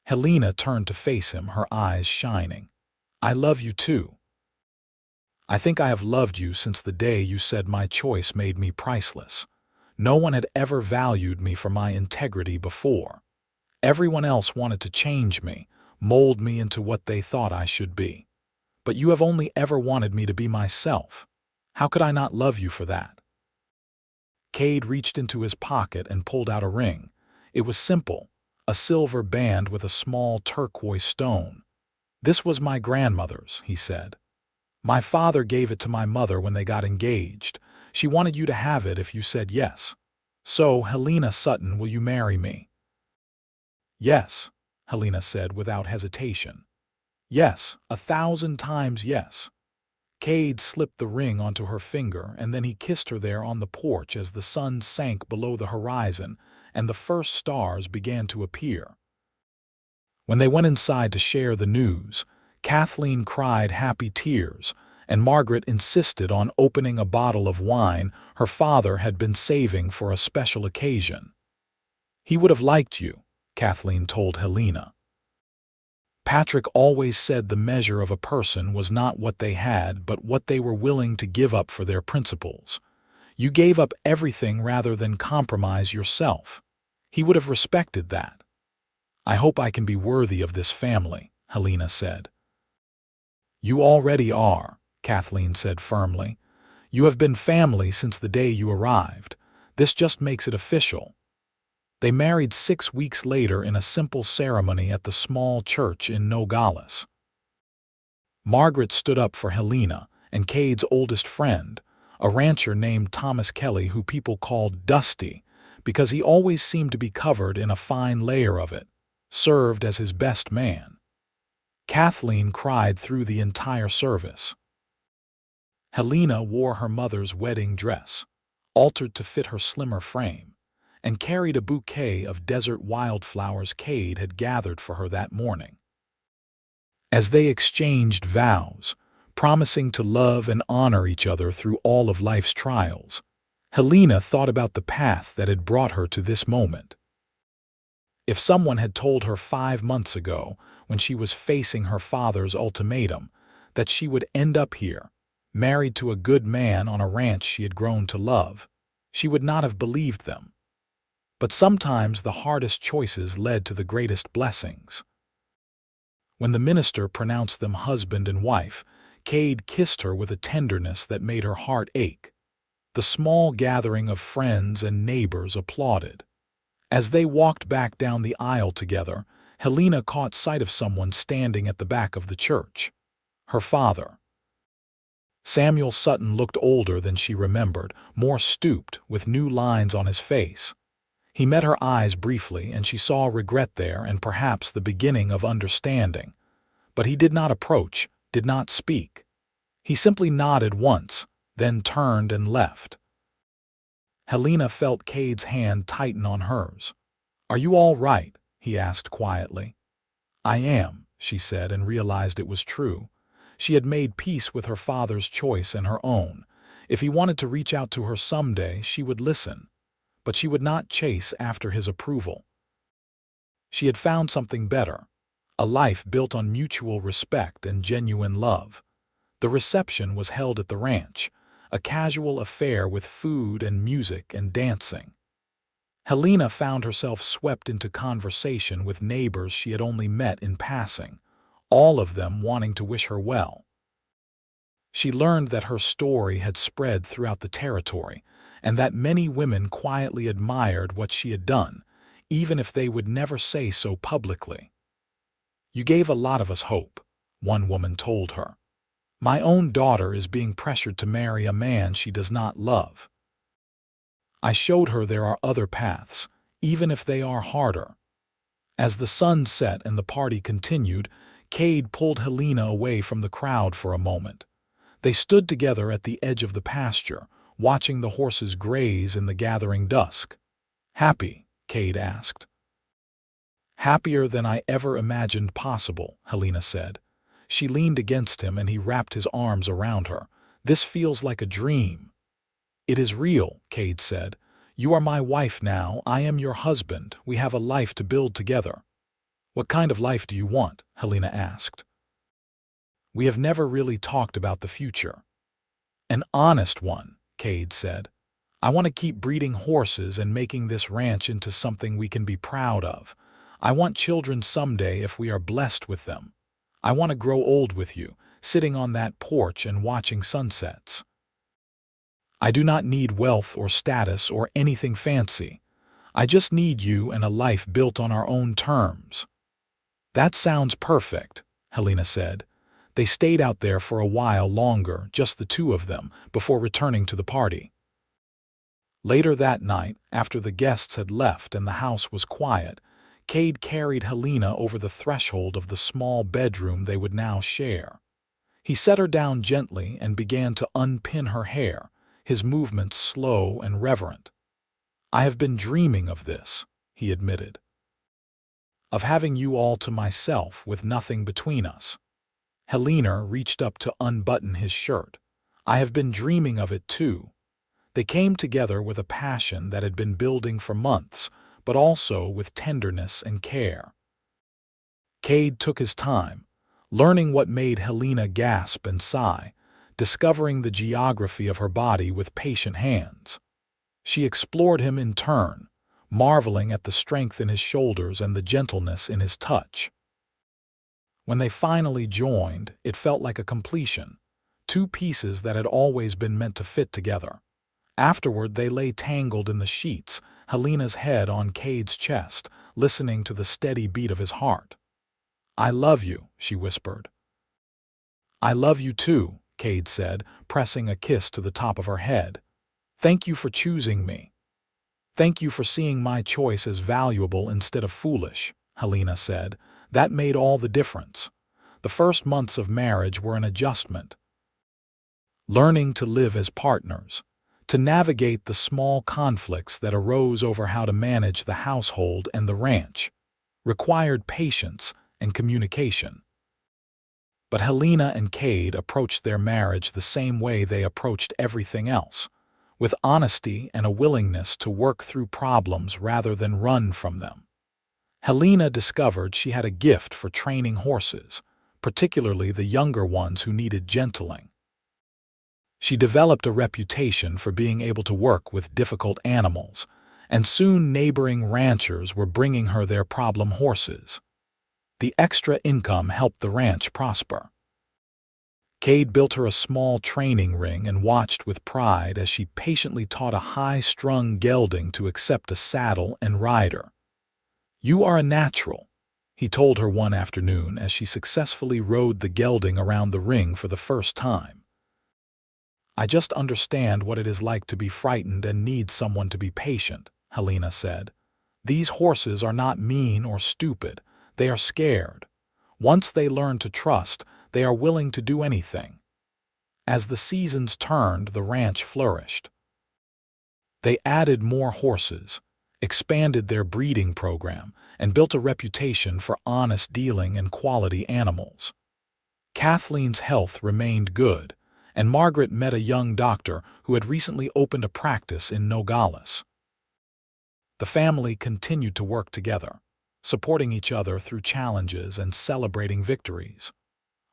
Helena turned to face him, her eyes shining. "I love you too. I think I have loved you since the day you said my choice made me priceless. No one had ever valued me for my integrity before. Everyone else wanted to change me, mold me into what they thought I should be. But you have only ever wanted me to be myself. How could I not love you for that?" Kade reached into his pocket and pulled out a ring. It was simple, a silver band with a small turquoise stone. "This was my grandmother's," he said. "My father gave it to my mother when they got engaged. She wanted you to have it if you said yes. So, Helena Sutton, will you marry me?" "Yes," Helena said without hesitation. "Yes, 1,000 times yes." Kade slipped the ring onto her finger, and then he kissed her there on the porch as the sun sank below the horizon and the first stars began to appear. When they went inside to share the news, Kathleen cried happy tears, and Margaret insisted on opening a bottle of wine her father had been saving for a special occasion. "He would have liked you," Kathleen told Helena. "Patrick always said the measure of a person was not what they had, but what they were willing to give up for their principles. You gave up everything rather than compromise yourself. He would have respected that." "I hope I can be worthy of this family," Helena said. "You already are," Kathleen said firmly. "You have been family since the day you arrived. This just makes it official." They married 6 weeks later in a simple ceremony at the small church in Nogales. Margaret stood up for Helena and Kade's oldest friend, a rancher named Thomas Kelly who people called Dusty because he always seemed to be covered in a fine layer of it, served as his best man. Kathleen cried through the entire service. Helena wore her mother's wedding dress, altered to fit her slimmer frame, and carried a bouquet of desert wildflowers Kade had gathered for her that morning. As they exchanged vows, promising to love and honor each other through all of life's trials, Helena thought about the path that had brought her to this moment. If someone had told her 5 months ago, when she was facing her father's ultimatum, that she would end up here, married to a good man on a ranch she had grown to love, she would not have believed them. But sometimes the hardest choices led to the greatest blessings. When the minister pronounced them husband and wife, Kade kissed her with a tenderness that made her heart ache. The small gathering of friends and neighbors applauded. As they walked back down the aisle together, Helena caught sight of someone standing at the back of the church. Her father. Samuel Sutton looked older than she remembered, more stooped, with new lines on his face. He met her eyes briefly, and she saw regret there and perhaps the beginning of understanding. But he did not approach, did not speak. He simply nodded once, then turned and left. Helena felt Kade's hand tighten on hers. "Are you all right?" he asked quietly. "I am," she said, and realized it was true. She had made peace with her father's choice and her own. If he wanted to reach out to her someday, she would listen. But she would not chase after his approval. She had found something better, a life built on mutual respect and genuine love. The reception was held at the ranch, a casual affair with food and music and dancing. Helena found herself swept into conversation with neighbors she had only met in passing, all of them wanting to wish her well. She learned that her story had spread throughout the territory and that many women quietly admired what she had done, even if they would never say so publicly. "You gave a lot of us hope," one woman told her. "My own daughter is being pressured to marry a man she does not love. I showed her there are other paths, even if they are harder." As the sun set and the party continued, Kade pulled Helena away from the crowd for a moment. They stood together at the edge of the pasture, watching the horses graze in the gathering dusk. "Happy?" Kade asked. "Happier than I ever imagined possible," Helena said. She leaned against him and he wrapped his arms around her. "This feels like a dream." "It is real," Kade said. "You are my wife now, I am your husband, we have a life to build together." "What kind of life do you want?" Helena asked. "We have never really talked about the future." "An honest one," Kade said. "I want to keep breeding horses and making this ranch into something we can be proud of. I want children someday if we are blessed with them. I want to grow old with you, sitting on that porch and watching sunsets. I do not need wealth or status or anything fancy. I just need you and a life built on our own terms." "That sounds perfect," Helena said. They stayed out there for a while longer, just the two of them, before returning to the party. Later that night, after the guests had left and the house was quiet, Kade carried Helena over the threshold of the small bedroom they would now share. He set her down gently and began to unpin her hair, his movements slow and reverent. "I have been dreaming of this," he admitted. "Of having you all to myself with nothing between us." Helena reached up to unbutton his shirt. "I have been dreaming of it too." They came together with a passion that had been building for months, but also with tenderness and care. Kade took his time, learning what made Helena gasp and sigh, discovering the geography of her body with patient hands. She explored him in turn, marveling at the strength in his shoulders and the gentleness in his touch. When they finally joined, it felt like a completion, two pieces that had always been meant to fit together. Afterward, they lay tangled in the sheets, Helena's head on Kade's chest, listening to the steady beat of his heart. "I love you," she whispered. "I love you too," Kade said, pressing a kiss to the top of her head. "Thank you for choosing me." "Thank you for seeing my choice as valuable instead of foolish," Helena said. "That made all the difference. The first months of marriage were an adjustment. Learning to live as partners, to navigate the small conflicts that arose over how to manage the household and the ranch, required patience and communication." But Helena and Kade approached their marriage the same way they approached everything else, with honesty and a willingness to work through problems rather than run from them. Helena discovered she had a gift for training horses, particularly the younger ones who needed gentling. She developed a reputation for being able to work with difficult animals, and soon neighboring ranchers were bringing her their problem horses. The extra income helped the ranch prosper. Kade built her a small training ring and watched with pride as she patiently taught a high-strung gelding to accept a saddle and rider. "You are a natural," he told her one afternoon as she successfully rode the gelding around the ring for the first time. "I just understand what it is like to be frightened and need someone to be patient," Helena said. "These horses are not mean or stupid, they are scared. Once they learn to trust, they are willing to do anything." As the seasons turned, the ranch flourished. They added more horses, expanded their breeding program, and built a reputation for honest dealing and quality animals. Kathleen's health remained good, and Margaret met a young doctor who had recently opened a practice in Nogales. The family continued to work together, supporting each other through challenges and celebrating victories.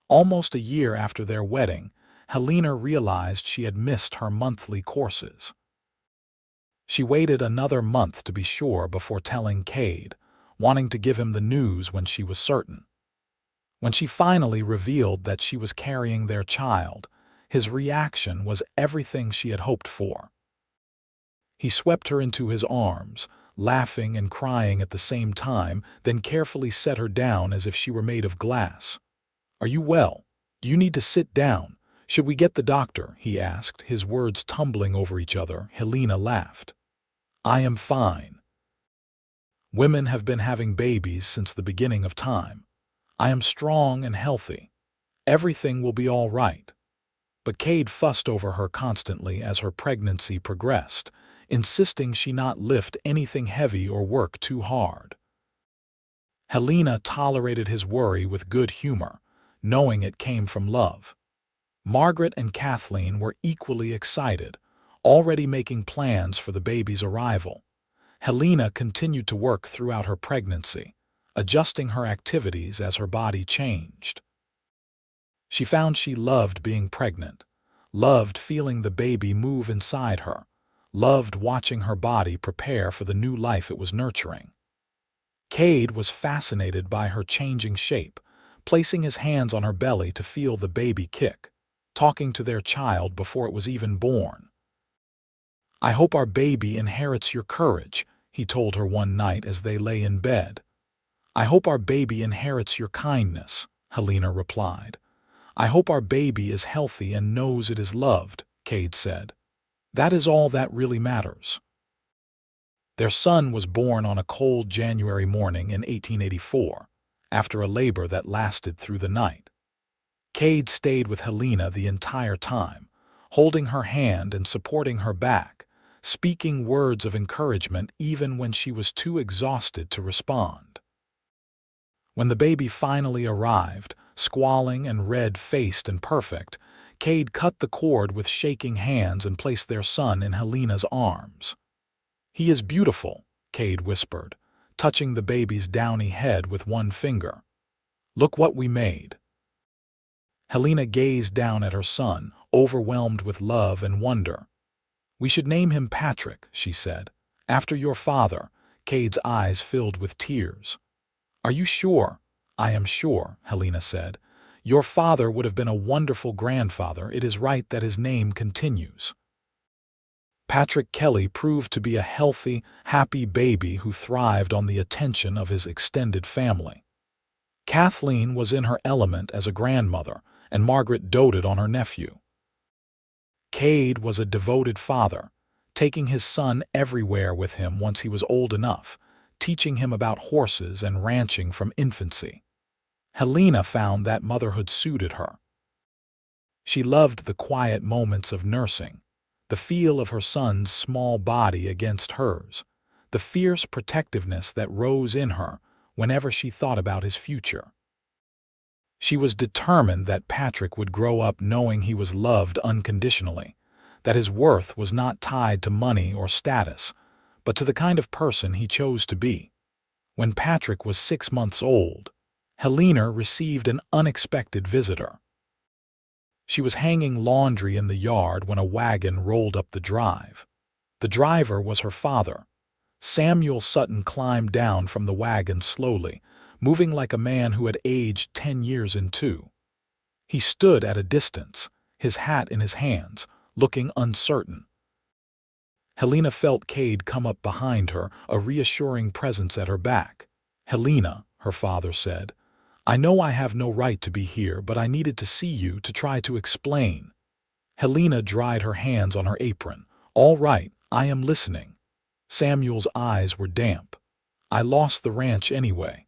Almost a year after their wedding, Helena realized she had missed her monthly courses. She waited another month to be sure before telling Kade, wanting to give him the news when she was certain. When she finally revealed that she was carrying their child, His reaction was everything she had hoped for. He swept her into his arms, laughing and crying at the same time, then carefully set her down as if she were made of glass. "Are you well? Do you need to sit down? Should we get the doctor?" he asked, his words tumbling over each other. Helena laughed. "I am fine. Women have been having babies since the beginning of time. I am strong and healthy. Everything will be all right." But Kade fussed over her constantly as her pregnancy progressed, insisting she not lift anything heavy or work too hard. Helena tolerated his worry with good humor, knowing it came from love. Margaret and Kathleen were equally excited, already making plans for the baby's arrival. Helena continued to work throughout her pregnancy, adjusting her activities as her body changed. She found she loved being pregnant, loved feeling the baby move inside her, loved watching her body prepare for the new life it was nurturing. Kade was fascinated by her changing shape, placing his hands on her belly to feel the baby kick, talking to their child before it was even born. "I hope our baby inherits your courage," he told her one night as they lay in bed. "I hope our baby inherits your kindness," Helena replied. "I hope our baby is healthy and knows it is loved," Kade said. "That is all that really matters." Their son was born on a cold January morning in 1884, after a labor that lasted through the night. Kade stayed with Helena the entire time, holding her hand and supporting her back, speaking words of encouragement even when she was too exhausted to respond. When the baby finally arrived, squalling and red-faced and perfect, Kade cut the cord with shaking hands and placed their son in Helena's arms. "He is beautiful," Kade whispered, touching the baby's downy head with one finger. "Look what we made." Helena gazed down at her son, overwhelmed with love and wonder. "We should name him Patrick," she said. "After your father." Kade's eyes filled with tears. "Are you sure?" "I am sure," Helena said. "Your father would have been a wonderful grandfather. It is right that his name continues." Patrick Kelly proved to be a healthy, happy baby who thrived on the attention of his extended family. Kathleen was in her element as a grandmother, and Margaret doted on her nephew. Kade was a devoted father, taking his son everywhere with him once he was old enough, teaching him about horses and ranching from infancy. Helena found that motherhood suited her. She loved the quiet moments of nursing, the feel of her son's small body against hers, the fierce protectiveness that rose in her whenever she thought about his future. She was determined that Patrick would grow up knowing he was loved unconditionally, that his worth was not tied to money or status, but to the kind of person he chose to be. When Patrick was 6 months old, Helena received an unexpected visitor. She was hanging laundry in the yard when a wagon rolled up the drive. The driver was her father. Samuel Sutton climbed down from the wagon slowly, moving like a man who had aged 10 years in two. He stood at a distance, his hat in his hands, looking uncertain. Helena felt Kade come up behind her, a reassuring presence at her back. "Helena," her father said, "I know I have no right to be here, but I needed to see you to try to explain." Helena dried her hands on her apron. "All right, I am listening." Samuel's eyes were damp. "I lost the ranch anyway.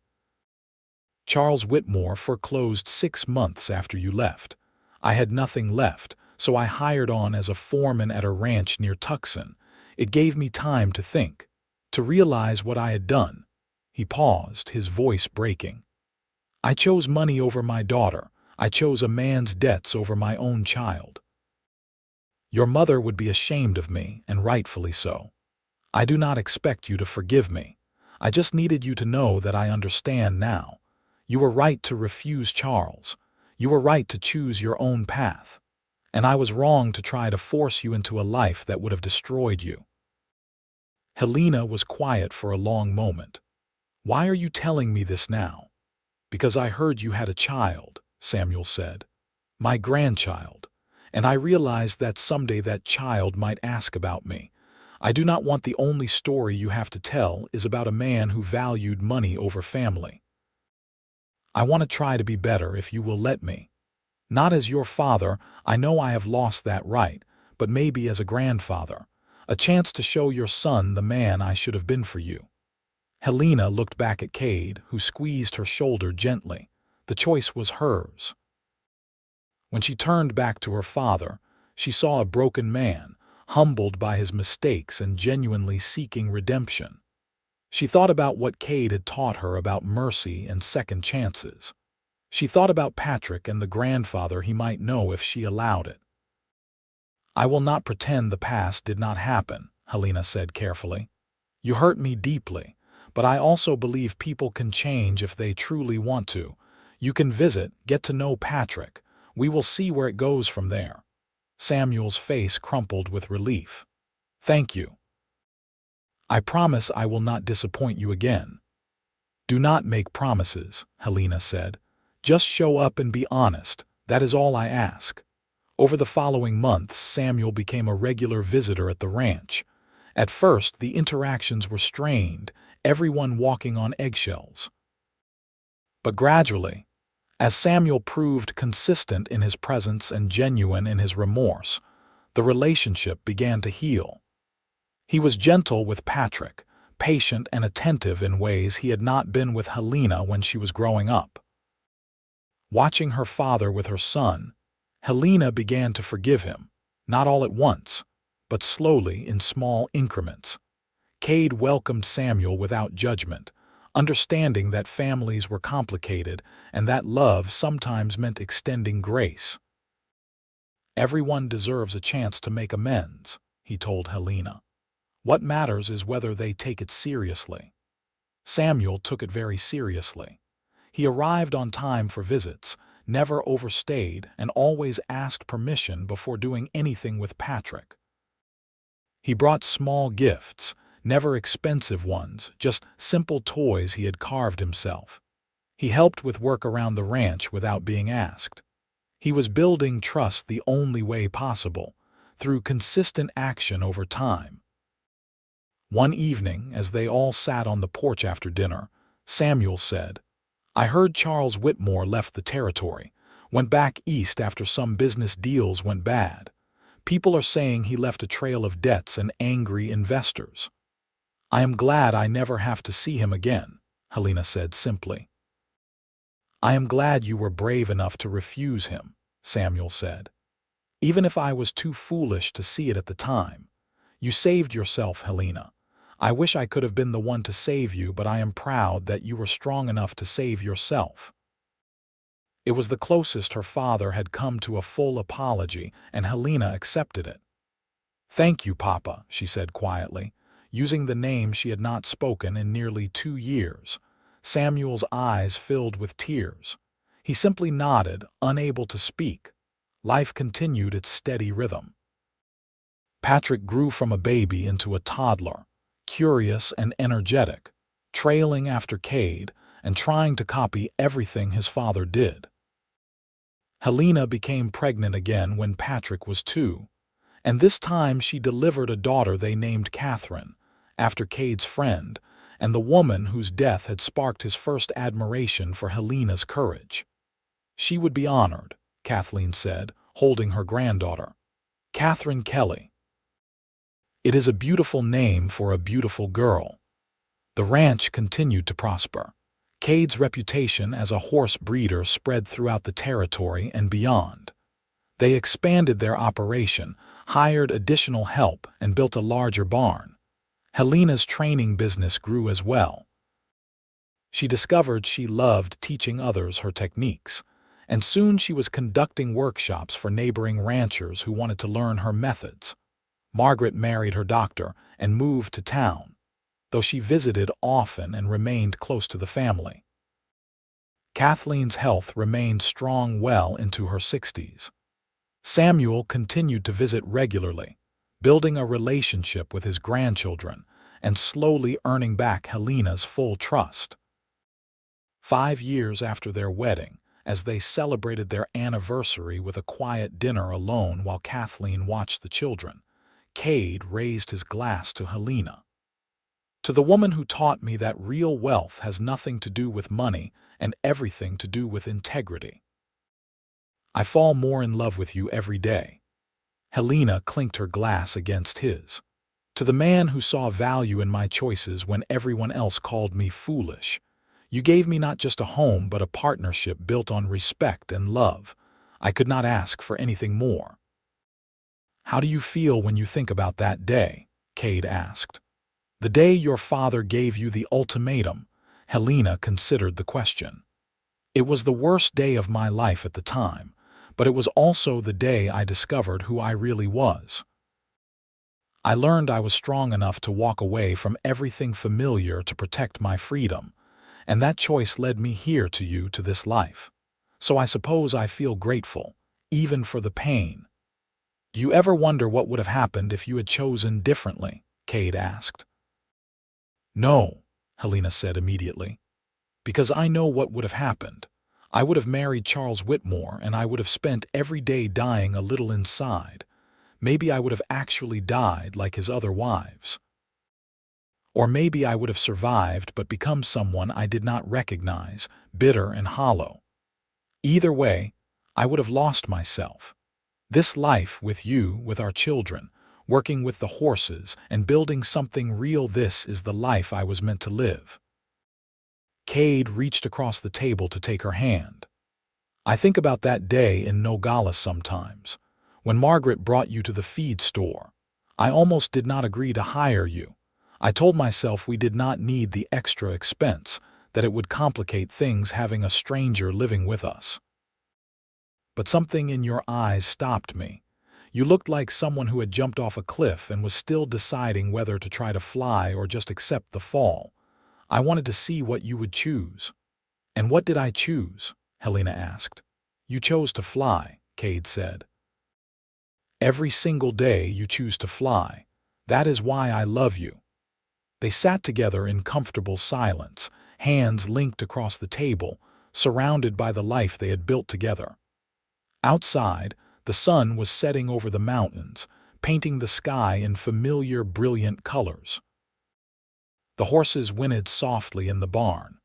Charles Whitmore foreclosed 6 months after you left. I had nothing left, so I hired on as a foreman at a ranch near Tucson. It gave me time to think, to realize what I had done." He paused, his voice breaking. "I chose money over my daughter. I chose a man's debts over my own child. Your mother would be ashamed of me, and rightfully so. I do not expect you to forgive me. I just needed you to know that I understand now. You were right to refuse Charles. You were right to choose your own path. And I was wrong to try to force you into a life that would have destroyed you." Helena was quiet for a long moment. "Why are you telling me this now?" "Because I heard you had a child," Samuel said. "My grandchild. and I realized that someday that child might ask about me. I do not want the only story you have to tell is about a man who valued money over family. I want to try to be better if you will let me. Not as your father, I know I have lost that right, but maybe as a grandfather. A chance to show your son the man I should have been for you." Helena looked back at Kade, who squeezed her shoulder gently. The choice was hers. When she turned back to her father, she saw a broken man, humbled by his mistakes and genuinely seeking redemption. She thought about what Kade had taught her about mercy and second chances. She thought about Patrick and the grandfather he might know if she allowed it. "I will not pretend the past did not happen," Helena said carefully. "You hurt me deeply, but I also believe people can change if they truly want to. You can visit, get to know Patrick. We will see where it goes from there." Samuel's face crumpled with relief. "Thank you. I promise I will not disappoint you again." "Do not make promises," Helena said. "Just show up and be honest. That is all I ask." Over the following months, Samuel became a regular visitor at the ranch. At first, the interactions were strained, everyone walking on eggshells. But gradually, as Samuel proved consistent in his presence and genuine in his remorse, the relationship began to heal. He was gentle with Patrick, patient and attentive in ways he had not been with Helena when she was growing up. Watching her father with her son, Helena began to forgive him, not all at once, but slowly in small increments. Kade welcomed Samuel without judgment, understanding that families were complicated and that love sometimes meant extending grace. "Everyone deserves a chance to make amends," he told Helena. "What matters is whether they take it seriously." Samuel took it very seriously. He arrived on time for visits, never overstayed, and always asked permission before doing anything with Patrick. He brought small gifts, never expensive ones, just simple toys he had carved himself. He helped with work around the ranch without being asked. He was building trust the only way possible, through consistent action over time. One evening, as they all sat on the porch after dinner, Samuel said, "I heard Charles Whitmore left the territory, went back east after some business deals went bad. People are saying he left a trail of debts and angry investors." "I am glad I never have to see him again," Helena said simply. "I am glad you were brave enough to refuse him," Samuel said. "Even if I was too foolish to see it at the time. You saved yourself, Helena. I wish I could have been the one to save you, but I am proud that you were strong enough to save yourself." It was the closest her father had come to a full apology, and Helena accepted it. "Thank you, Papa," she said quietly, using the name she had not spoken in nearly 2 years. Samuel's eyes filled with tears. He simply nodded, unable to speak. Life continued its steady rhythm. Patrick grew from a baby into a toddler, curious and energetic, trailing after Kade and trying to copy everything his father did. Helena became pregnant again when Patrick was 2, and this time she delivered a daughter they named Catherine, after Kade's friend, and the woman whose death had sparked his first admiration for Helena's courage. "She would be honored," Kathleen said, holding her granddaughter. "Kade Kelly. It is a beautiful name for a beautiful girl." The ranch continued to prosper. Kade's reputation as a horse breeder spread throughout the territory and beyond. They expanded their operation, hired additional help, and built a larger barn. Helena's training business grew as well. She discovered she loved teaching others her techniques, and soon she was conducting workshops for neighboring ranchers who wanted to learn her methods. Margaret married her doctor and moved to town, though she visited often and remained close to the family. Kathleen's health remained strong well into her 60s. Samuel continued to visit regularly, building a relationship with his grandchildren and slowly earning back Helena's full trust. 5 years after their wedding, as they celebrated their anniversary with a quiet dinner alone while Kathleen watched the children. Kade raised his glass to Helena. "To the woman who taught me that real wealth has nothing to do with money and everything to do with integrity. I fall more in love with you every day." Helena clinked her glass against his. "To the man who saw value in my choices when everyone else called me foolish. You gave me not just a home but a partnership built on respect and love. I could not ask for anything more." "How do you feel when you think about that day?" Kade asked. "The day your father gave you the ultimatum." Helena considered the question. "It was the worst day of my life at the time, but it was also the day I discovered who I really was. I learned I was strong enough to walk away from everything familiar to protect my freedom, and that choice led me here to you, to this life. So I suppose I feel grateful, even for the pain." "Do you ever wonder what would have happened if you had chosen differently?" Kade asked. "No," Helena said immediately, "because I know what would have happened. I would have married Charles Whitmore, and I would have spent every day dying a little inside. Maybe I would have actually died like his other wives. Or maybe I would have survived but become someone I did not recognize, bitter and hollow. Either way, I would have lost myself. This life with you, with our children, working with the horses and building something real, this is the life I was meant to live." Kade reached across the table to take her hand. "I think about that day in Nogales sometimes, when Margaret brought you to the feed store. I almost did not agree to hire you. I told myself we did not need the extra expense, that it would complicate things having a stranger living with us. But something in your eyes stopped me. You looked like someone who had jumped off a cliff and was still deciding whether to try to fly or just accept the fall. I wanted to see what you would choose." "And what did I choose?" Helena asked. "You chose to fly," Kade said. "Every single day you choose to fly. That is why I love you." They sat together in comfortable silence, hands linked across the table, surrounded by the life they had built together. Outside, the sun was setting over the mountains, painting the sky in familiar, brilliant colors. The horses whinnied softly in the barn.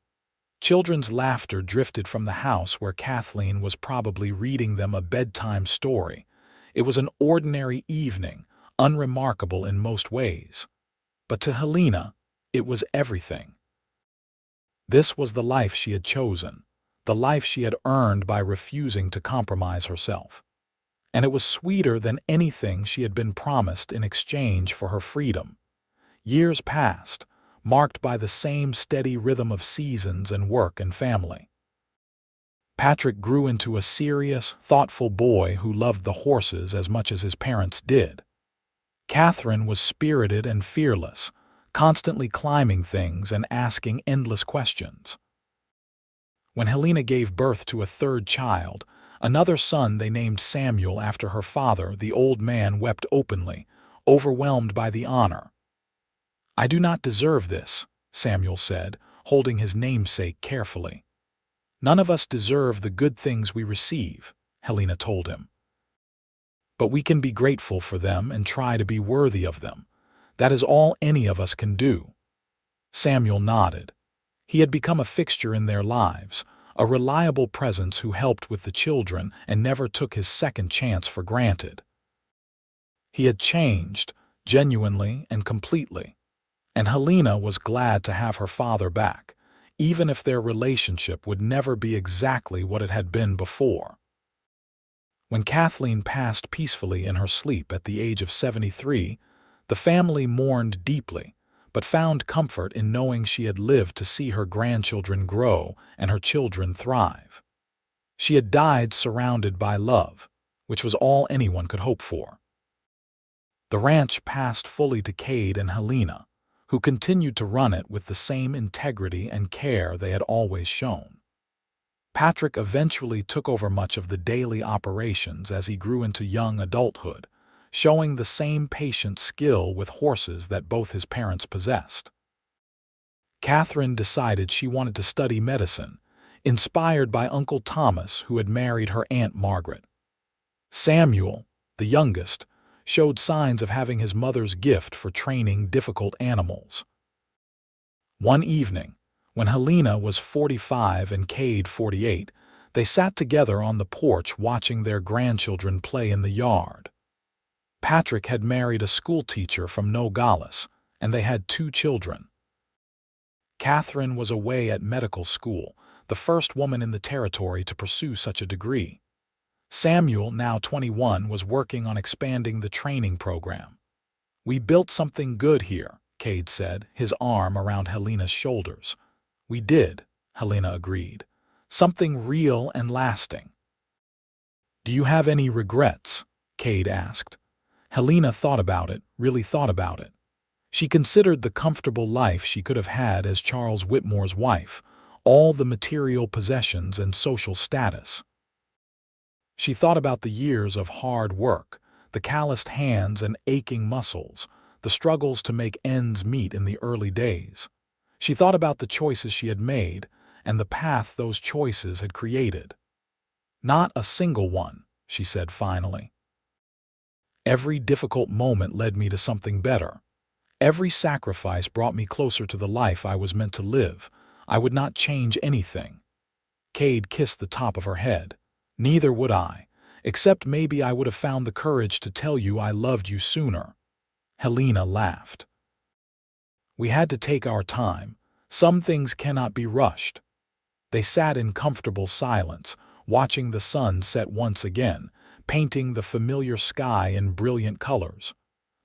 Children's laughter drifted from the house where Kathleen was probably reading them a bedtime story. It was an ordinary evening, unremarkable in most ways. But to Helena, it was everything. This was the life she had chosen, the life she had earned by refusing to compromise herself. And it was sweeter than anything she had been promised in exchange for her freedom. Years passed, marked by the same steady rhythm of seasons and work and family. Patrick grew into a serious, thoughtful boy who loved the horses as much as his parents did. Catherine was spirited and fearless, constantly climbing things and asking endless questions. When Helena gave birth to a third child, another son they named Samuel after her father, the old man wept openly, overwhelmed by the honor. "I do not deserve this," Samuel said, holding his namesake carefully. "None of us deserve the good things we receive," Helena told him. "But we can be grateful for them and try to be worthy of them. That is all any of us can do." Samuel nodded. He had become a fixture in their lives, a reliable presence who helped with the children and never took his second chance for granted. He had changed, genuinely and completely. And Helena was glad to have her father back, even if their relationship would never be exactly what it had been before. When Kathleen passed peacefully in her sleep at the age of 73, the family mourned deeply, but found comfort in knowing she had lived to see her grandchildren grow and her children thrive. She had died surrounded by love, which was all anyone could hope for. The ranch passed fully to Kade and Helena, who continued to run it with the same integrity and care they had always shown. Patrick eventually took over much of the daily operations as he grew into young adulthood, showing the same patient skill with horses that both his parents possessed. Catherine decided she wanted to study medicine, inspired by Uncle Thomas, who had married her Aunt Margaret. Samuel, the youngest, showed signs of having his mother's gift for training difficult animals. One evening, when Helena was 45 and Kade 48, they sat together on the porch watching their grandchildren play in the yard. Patrick had married a schoolteacher from Nogales, and they had 2 children. Catherine was away at medical school, the first woman in the territory to pursue such a degree. Samuel, now 21, was working on expanding the training program. "We built something good here," Kade said, his arm around Helena's shoulders. "We did," Helena agreed. "Something real and lasting." "Do you have any regrets?" Kade asked. Helena thought about it, really thought about it. She considered the comfortable life she could have had as Charles Whitmore's wife, all the material possessions and social status. She thought about the years of hard work, the calloused hands and aching muscles, the struggles to make ends meet in the early days. She thought about the choices she had made and the path those choices had created. "Not a single one," she said finally. "Every difficult moment led me to something better. Every sacrifice brought me closer to the life I was meant to live. I would not change anything." Kade kissed the top of her head. "Neither would I, except maybe I would have found the courage to tell you I loved you sooner." Helena laughed. "We had to take our time. Some things cannot be rushed." They sat in comfortable silence, watching the sun set once again, painting the familiar sky in brilliant colors.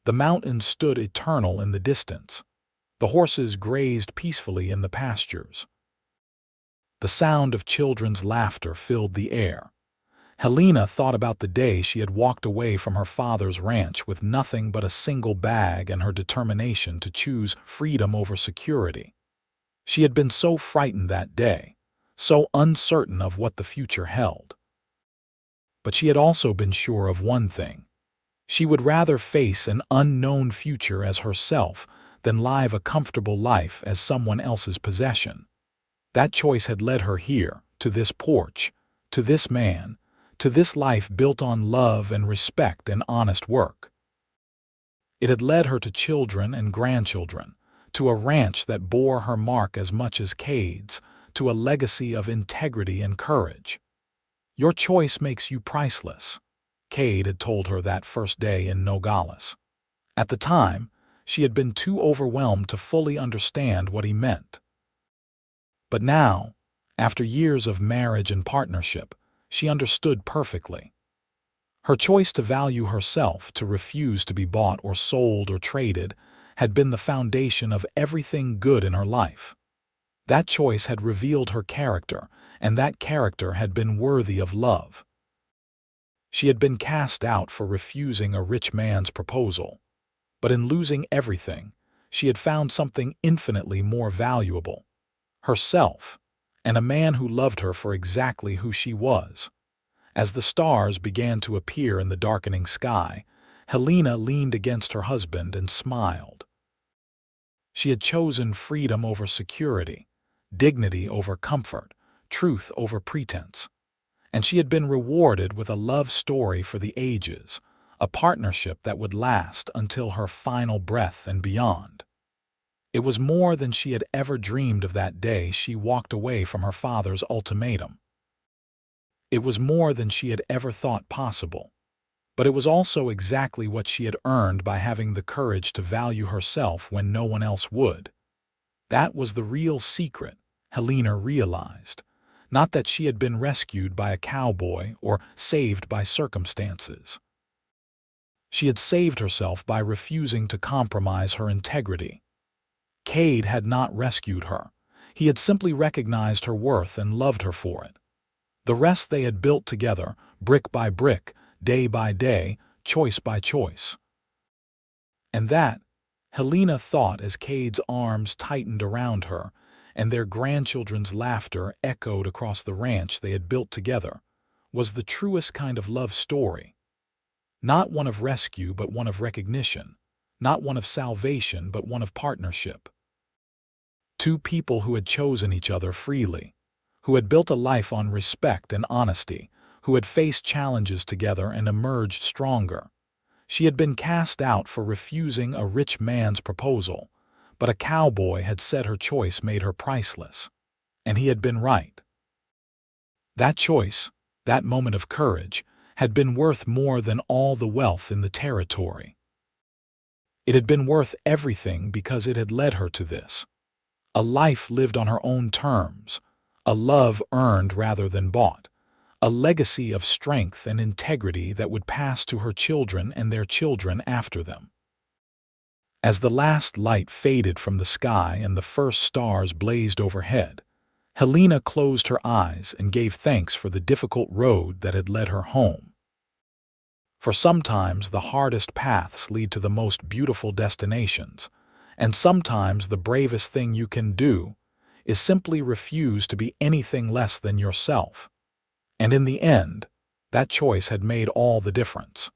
The mountains stood eternal in the distance. The horses grazed peacefully in the pastures. The sound of children's laughter filled the air. Helena thought about the day she had walked away from her father's ranch with nothing but a single bag and her determination to choose freedom over security. She had been so frightened that day, so uncertain of what the future held. But she had also been sure of one thing. She would rather face an unknown future as herself than live a comfortable life as someone else's possession. That choice had led her here, to this porch, to this man, to this life built on love and respect and honest work. It had led her to children and grandchildren, to a ranch that bore her mark as much as Kade's, to a legacy of integrity and courage. "Your choice makes you priceless," Kade had told her that first day in Nogales. At the time, she had been too overwhelmed to fully understand what he meant. But now, after years of marriage and partnership, she understood perfectly. Her choice to value herself, to refuse to be bought or sold or traded, had been the foundation of everything good in her life. That choice had revealed her character, and that character had been worthy of love. She had been cast out for refusing a rich man's proposal, but in losing everything, she had found something infinitely more valuable: herself, and a man who loved her for exactly who she was. As the stars began to appear in the darkening sky, Helena leaned against her husband and smiled. She had chosen freedom over security, dignity over comfort, truth over pretense. And she had been rewarded with a love story for the ages, a partnership that would last until her final breath and beyond. It was more than she had ever dreamed of that day she walked away from her father's ultimatum. It was more than she had ever thought possible, but it was also exactly what she had earned by having the courage to value herself when no one else would. That was the real secret, Helena realized. Not that she had been rescued by a cowboy or saved by circumstances. She had saved herself by refusing to compromise her integrity. Kade had not rescued her. He had simply recognized her worth and loved her for it. The rest they had built together, brick by brick, day by day, choice by choice. And that, Helena thought as Kade's arms tightened around her, and their grandchildren's laughter echoed across the ranch they had built together, was the truest kind of love story. Not one of rescue, but one of recognition. Not one of salvation, but one of partnership. Two people who had chosen each other freely, who had built a life on respect and honesty, who had faced challenges together and emerged stronger. She had been cast out for refusing a rich man's proposal, but a cowboy had said her choice made her priceless. And he had been right. That choice, that moment of courage, had been worth more than all the wealth in the territory. It had been worth everything because it had led her to this. A life lived on her own terms, a love earned rather than bought, a legacy of strength and integrity that would pass to her children and their children after them. As the last light faded from the sky and the first stars blazed overhead, Helena closed her eyes and gave thanks for the difficult road that had led her home. For sometimes the hardest paths lead to the most beautiful destinations, and sometimes the bravest thing you can do is simply refuse to be anything less than yourself. And in the end, that choice had made all the difference.